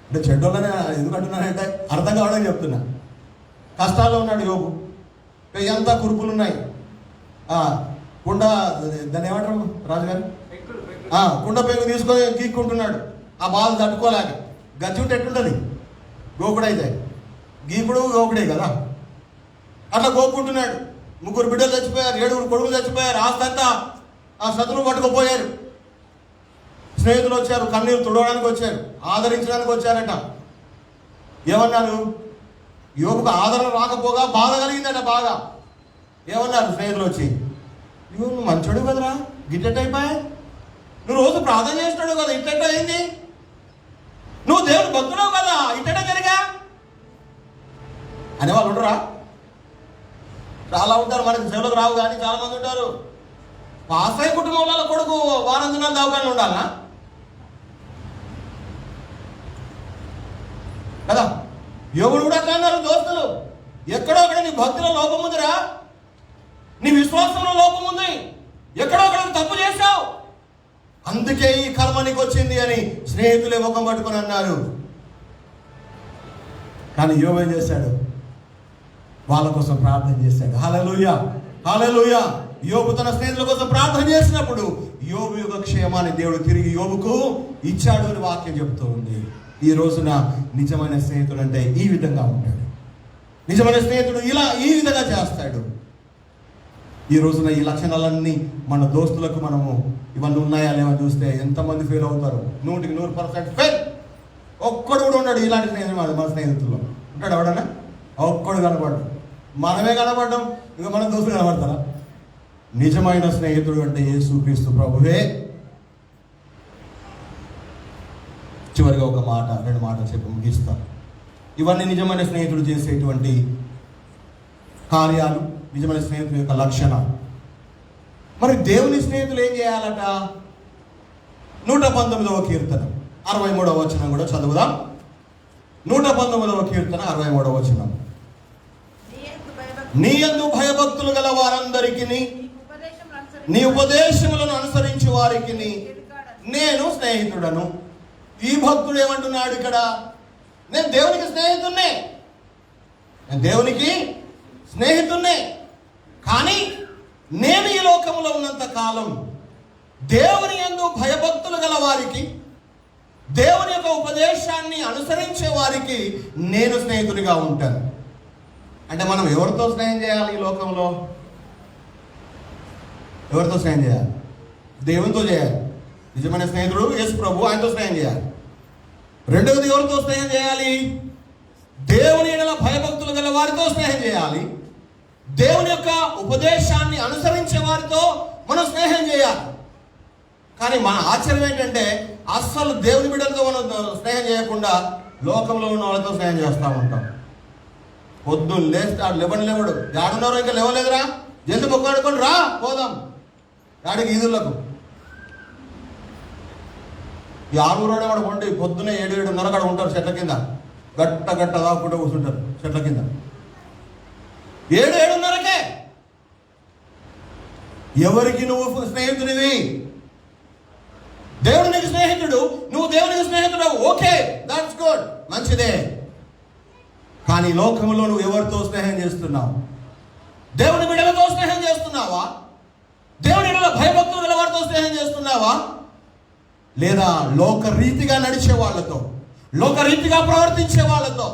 అంటే చెడ్డోళ్ళని ఎందుకు అంటున్నానంటే అర్థం కావడానికి చెప్తున్నా. కష్టాల్లో ఉన్నాడు యోబు, ఎంత కురుపులు ఉన్నాయి. కుండ, దాన్ని ఏమంటారు రాజుగారు, కుండ పెంగు తీసుకొని గీక్కుంటున్నాడు. ఆ బాధ తట్టుకోలేక. గజ్జి ఉంటే ఎట్టుంటుంది? గోకుడైతే గీకుడు గోకుడే కదా. అట్లా గోక్కుంటున్నాడు. 3 బిడ్డలు చచ్చిపోయారు, 7 కొడుకులు చచ్చిపోయారు, ఆస్తంతా ఆ శత్రువు పట్టుకుపోయారు. స్నేహితులు వచ్చారు, కన్నీరు తుడవడానికి వచ్చారు, ఆదరించడానికి వచ్చారట. ఏమన్నారు? యోబుకు ఆదరణ రాకపోగా బాధ కలిగిందట బాగా. ఏమన్నారు స్నేహితులు వచ్చి? నువ్వు మంచోడు కదరా, గిట్టెట్ అయిపోయా, నువ్వు రోజు ప్రార్థన చేస్తున్నాడు కదా, ఇట్ట అయింది, నువ్వు దేవుడు భక్తుడవు కదా, ఇట్ట జరిగా అనేవాళ్ళు ఉండరా? చాలా ఉంటారు, మనకి సేవలకు రావు కానీ చాలా మంది ఉంటారు. పాసై కుటుంబంలో కొడుకు వారం దినాలు దావకాలు ఉండాలా కదా. యోగుడు కూడా అట్లా అన్నారు దోస్తులు. ఎక్కడో అక్కడ నీ భక్తిలో లోపం ఉందిరా, నీ విశ్వాసంలో లోపం ఉంది, ఎక్కడో అక్కడ తప్పు చేశావు, అందుకే ఈ కర్మ నీకు వచ్చింది అని స్నేహితులే ముఖం పట్టుకొని అన్నారు. కానీ యోబు ఏం చేశాడు? వాళ్ళ కోసం ప్రార్థన చేశాడు. హల్లెలూయా, హల్లెలూయా. యోబు తన స్నేహితుల కోసం ప్రార్థన చేసినప్పుడు యోబు యొక్క క్షేమాన్ని దేవుడు తిరిగి యోబుకు ఇచ్చాడు అని వాక్యం చెప్తూ ఉంది. ఈ రోజున నిజమైన స్నేహితుడు అంటే ఈ విధంగా ఉంటాడు. నిజమైన స్నేహితుడు ఈ విధంగా చేస్తాడు. ఈ రోజున ఈ లక్షణాలన్నీ మన దోస్తులకు మనము ఇవన్నీ ఉన్నాయా లేవని చూస్తే ఎంతమంది ఫెయిల్ అవుతారు? 100% ఫెయిల్. ఒక్కడు కూడా ఉన్నాడు ఇలాంటి స్నేహితుడు మన స్నేహితుల్లో ఉంటాడు. ఎవడన్నా ఒక్కడు కనపడ్డాడు. మనమే కనపడ్డాం, ఇంకా మన దోస్తులు కనపడతారా? నిజమైన స్నేహితుడు అంటే యేసుక్రీస్తు ప్రభువే. చివరిగా ఒక మాట, 2 మాటలు చెప్పి ముగిస్తాను. ఇవన్నీ నిజమైన స్నేహితుడు చేసేటువంటి కార్యాలు, నిజమైన స్నేహితుల యొక్క లక్షణాలు. మరి దేవుని స్నేహితులు ఏం చేయాలట? 119వ కీర్తన 63వ వచనం కూడా చదువుదాం. 119వ కీర్తన 63వ వచనం. నీ యందు భయభక్తులు గల వారందరికి నీ ఉపదేశములను అనుసరించి వారికి నేను స్నేహితుడను. ఈ భక్తుడు ఏమంటున్నాడు ఇక్కడ? నేను దేవునికి స్నేహితున్నే, నేను దేవునికి స్నేహితున్నే. కానీ నేను ఈ లోకంలో ఉన్నంత కాలం దేవుని యందు భయభక్తులు గల వారికి, దేవుని యొక్క ఉపదేశాన్ని అనుసరించే వారికి నేను స్నేహితుడిగా ఉంటాను. అంటే మనం ఎవరితో స్నేహం చేయాలి? ఈ లోకంలో ఎవరితో స్నేహం చేయాలి? దేవునితో చేయాలి. నిజమైన స్నేహితుడు యేసు ప్రభు, ఆయనతో స్నేహం చేయాలి. రెండవది ఎవరితో స్నేహం చేయాలి? దేవుని ఎడల భయభక్తులు గల వారితో స్నేహం చేయాలి. దేవుని యొక్క ఉపదేశాన్ని అనుసరించే వారితో మనం స్నేహం చేయాలి. కానీ మన ఆశ్చర్యం ఏంటంటే అస్సలు దేవుని బిడ్డలతో మనం స్నేహం చేయకుండా లోకంలో ఉన్న వాళ్ళతో స్నేహం చేస్తూ ఉంటాం. పొద్దున్న లేస్తాడు, లేవడు, ఏడున్నారో ఇంకా లేవలేదురా, జల్ది మొక్కాడుకొని రా పోదాం గాడికి ఈదులకు. ఈ 6 రోడ్డు వాడు ఉండి పొద్దున్నే 7-7:30 అక్కడ ఉంటారు చెట్ల కింద, గట్ట దాక్కుంటూ కూర్చుంటారు చెట్ల కింద. 7-7:30కే. ఎవరికి నువ్వు స్నేహితునివి? దేవుడు నీకు స్నేహితుడు, నువ్వు దేవునికి స్నేహితుడు, ఓకే, దట్స్ గుడ్, మంచిదే. కానీ లోకంలో నువ్వు ఎవరితో స్నేహం చేస్తున్నావు? దేవుని బిడ్డలతో స్నేహం చేస్తున్నావా? దేవుని బిడ్డల భయభక్తులు గల వారితో స్నేహం చేస్తున్నావా? లేదా లోకరీతిగా నడిచే వాళ్ళతో, లోకరీతిగా ప్రవర్తించే వాళ్ళతో,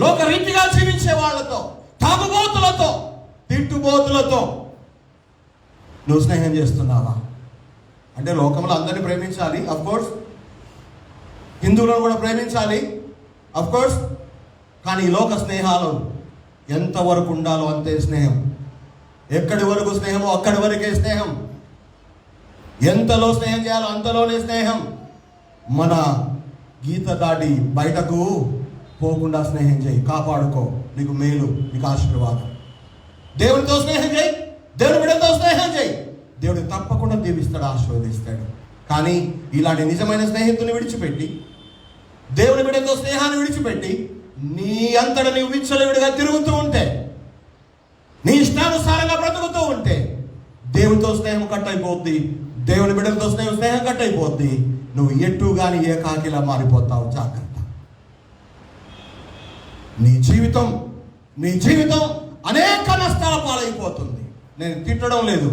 లోకరీతిగా జీవించే వాళ్ళతో, తాగుబోతులతో, తిట్టుబోతులతో నువ్వు స్నేహం చేస్తున్నావా? అంటే లోకంలో అందరినీ ప్రేమించాలి, అఫ్ కోర్స్, హిందువులను కూడా ప్రేమించాలి, అఫ్ కోర్స్. కానీ లోక స్నేహాలు ఎంతవరకు ఉండాలో అంతే స్నేహం. ఎక్కడి వరకు స్నేహమో అక్కడి వరకే స్నేహం. ఎంతలో స్నేహం చేయాలో అంతలోనే స్నేహం. మన గీత దాటి బయటకు పోకుండా స్నేహం చేయి, కాపాడుకో, నీకు మేలు, నీకు ఆశీర్వాదం. దేవునితో స్నేహం చేయి, దేవుని బిడ్డతో స్నేహం చేయి, దేవుడు తప్పకుండా దీవిస్తాడు, ఆశీర్వదిస్తాడు. కానీ ఇలాంటి నిజమైన స్నేహితుని విడిచిపెట్టి, దేవుని బిడ్డతో స్నేహాన్ని విడిచిపెట్టి నీ అంతటా నీవు విచ్చలవిడిగా తిరుగుతూ ఉంటే, నీ ఇష్టానుసారంగా బ్రతుకుతూ ఉంటే దేవునితో స్నేహం కట్ అయిపోద్ది, దేవుని బిడ్డలతో స్నేహం కట్ అయిపోద్ది. నువ్వు ఎటు కానీ ఏ కాకిలా మారిపోతావు, జాగ్రత్త. నీ జీవితం అనేక నష్టాల పాలైపోతుంది. నేను తిట్టడం లేదు,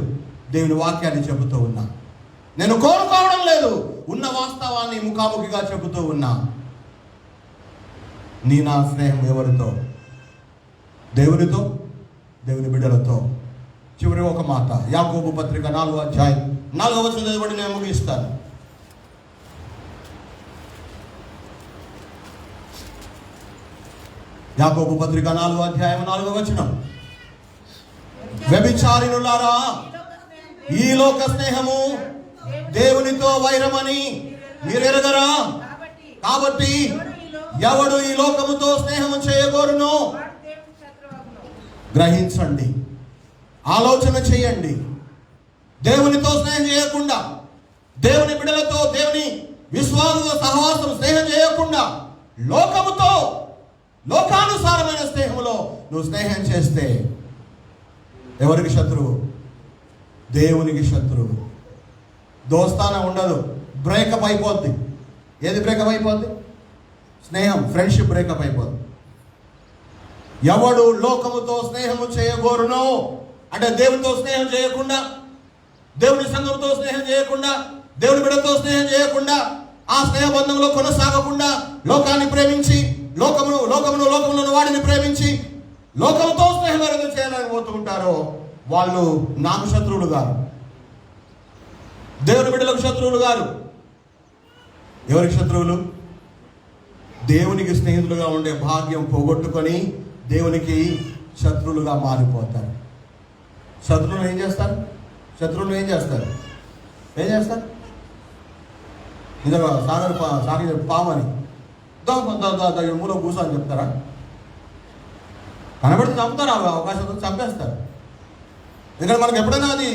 దేవుని వాక్యాన్ని చెబుతూ ఉన్నా. నేను కోరుకోవడం లేదు, ఉన్న వాస్తవాన్ని ముఖాముఖిగా చెబుతూ ఉన్నా. నా స్నేహం ఎవరితో? దేవునితో, దేవుని బిడ్డలతో. చివరి ఒక మాట, యాకోబు పత్రిక 4వ అధ్యాయం 4వ వచనం చదవండి, నేను ముగిస్తాను. యాకోబు పత్రిక 4వ అధ్యాయం 4వ వచనం. వ్యభిచారిణులారా, ఈ లోక స్నేహము దేవునితో వైరమని మీరెరగరా? కాబట్టి ఎవడు ఈ లోకముతో స్నేహము చేయగోరును? గ్రహించండి, ఆలోచన చేయండి. దేవునితో స్నేహం చేయకుండా, దేవుని బిడ్డలతో, దేవుని విశ్వాస సహవాసం స్నేహం చేయకుండా లోకముతో, లోకానుసారమైన స్నేహంలో నువ్వు స్నేహం చేస్తే ఎవరికి శత్రువు? దేవునికి శత్రువు. దోస్తాన ఉండదు, బ్రేకప్ అయిపోద్ది. ఏది బ్రేకప్ అయిపోద్ది? స్నేహం, ఫ్రెండ్షిప్ బ్రేకప్ అయిపోద్ది. ఎవడు లోకముతో స్నేహము చేయగోరునో అంటే దేవునితో స్నేహం చేయకుండా, దేవుని సంఘంతో స్నేహం చేయకుండా, దేవుని బిడ్డతో స్నేహం చేయకుండా, ఆ స్నేహబంధంలో కొనసాగకుండా లోకాన్ని ప్రేమించి, లోకమును వాడిని ప్రేమించి లోకంతో స్నేహం ఎవరైతే చేయాలని పోతూ ఉంటారో వాళ్ళు నాకు శత్రువులు గారు, దేవుని బిడ్డలకు శత్రువులు గారు. ఎవరికి శత్రువులు? దేవునికి స్నేహితులుగా ఉండే భాగ్యం పోగొట్టుకొని దేవునికి శత్రువులుగా మారిపోతారు. శత్రువులు ఏం చేస్తారు? శత్రువులు ఏం చేస్తారు? నిజంగా సాగి పామని మూల కూసా అని చెప్తారా? కనబడితే చంపుతారు, అవకాశం చంపేస్తారు. ఎందుకంటే మనకు ఎప్పుడైనా అది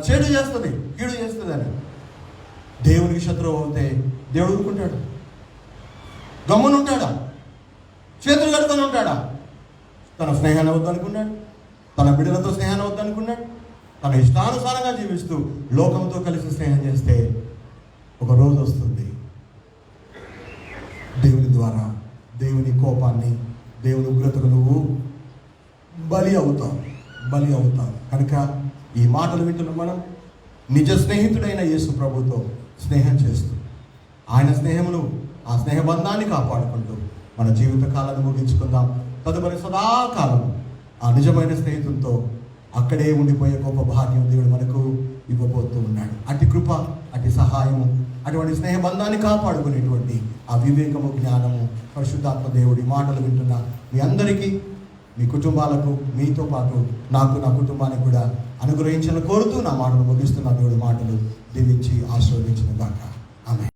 చెడు చేస్తుంది, కీడు చేస్తుంది అని. దేవునికి శత్రువు అవుతే దేవుడు ఊరుకుంటాడు? గమ్మున ఉంటాడా? చేతులు కట్టుకొని ఉంటాడా? తన స్నేహాన్ని వద్దనుకున్నాడు, తన బిడ్డలతో స్నేహాన్ని వద్దనుకున్నాడు. తన ఇష్టానుసారంగా జీవిస్తూ లోకంతో కలిసి స్నేహం చేస్తే ఒక రోజు వస్తుంది, దేవుని ద్వారా దేవుని కోపాన్ని, దేవుని ఉగ్రతకు నువ్వు బలి అవుతావు. కనుక ఈ మాటలు వింటున్న మనం నిజ స్నేహితుడైన యేసు ప్రభుతో స్నేహం చేస్తూ ఆయన స్నేహమును, ఆ స్నేహబంధాన్ని కాపాడుకుంటూ మన జీవిత కాలాన్ని ముగించుకుందాం. తదుపరి సదాకాలం ఆ నిజమైన స్నేహితులతో అక్కడే ఉండిపోయే గొప్ప భాగ్యం దేవుడు మనకు ఇవ్వబోతూ ఉన్నాడు. అటు కృప, అటు సహాయము, అటువంటి స్నేహబంధాన్ని కాపాడుకునేటువంటి ఆ వివేకము, జ్ఞానము పరిశుద్ధాత్మ దేవుడి మాటలు వింటున్న మీ అందరికీ, మీ కుటుంబాలకు, మీతో పాటు నాకు, నా కుటుంబానికి కూడా అనుగ్రహించాలని కోరుతూ నా మాటలు ముగిస్తున్న దేవుడి మాటలు దీవించి ఆశీర్వదించి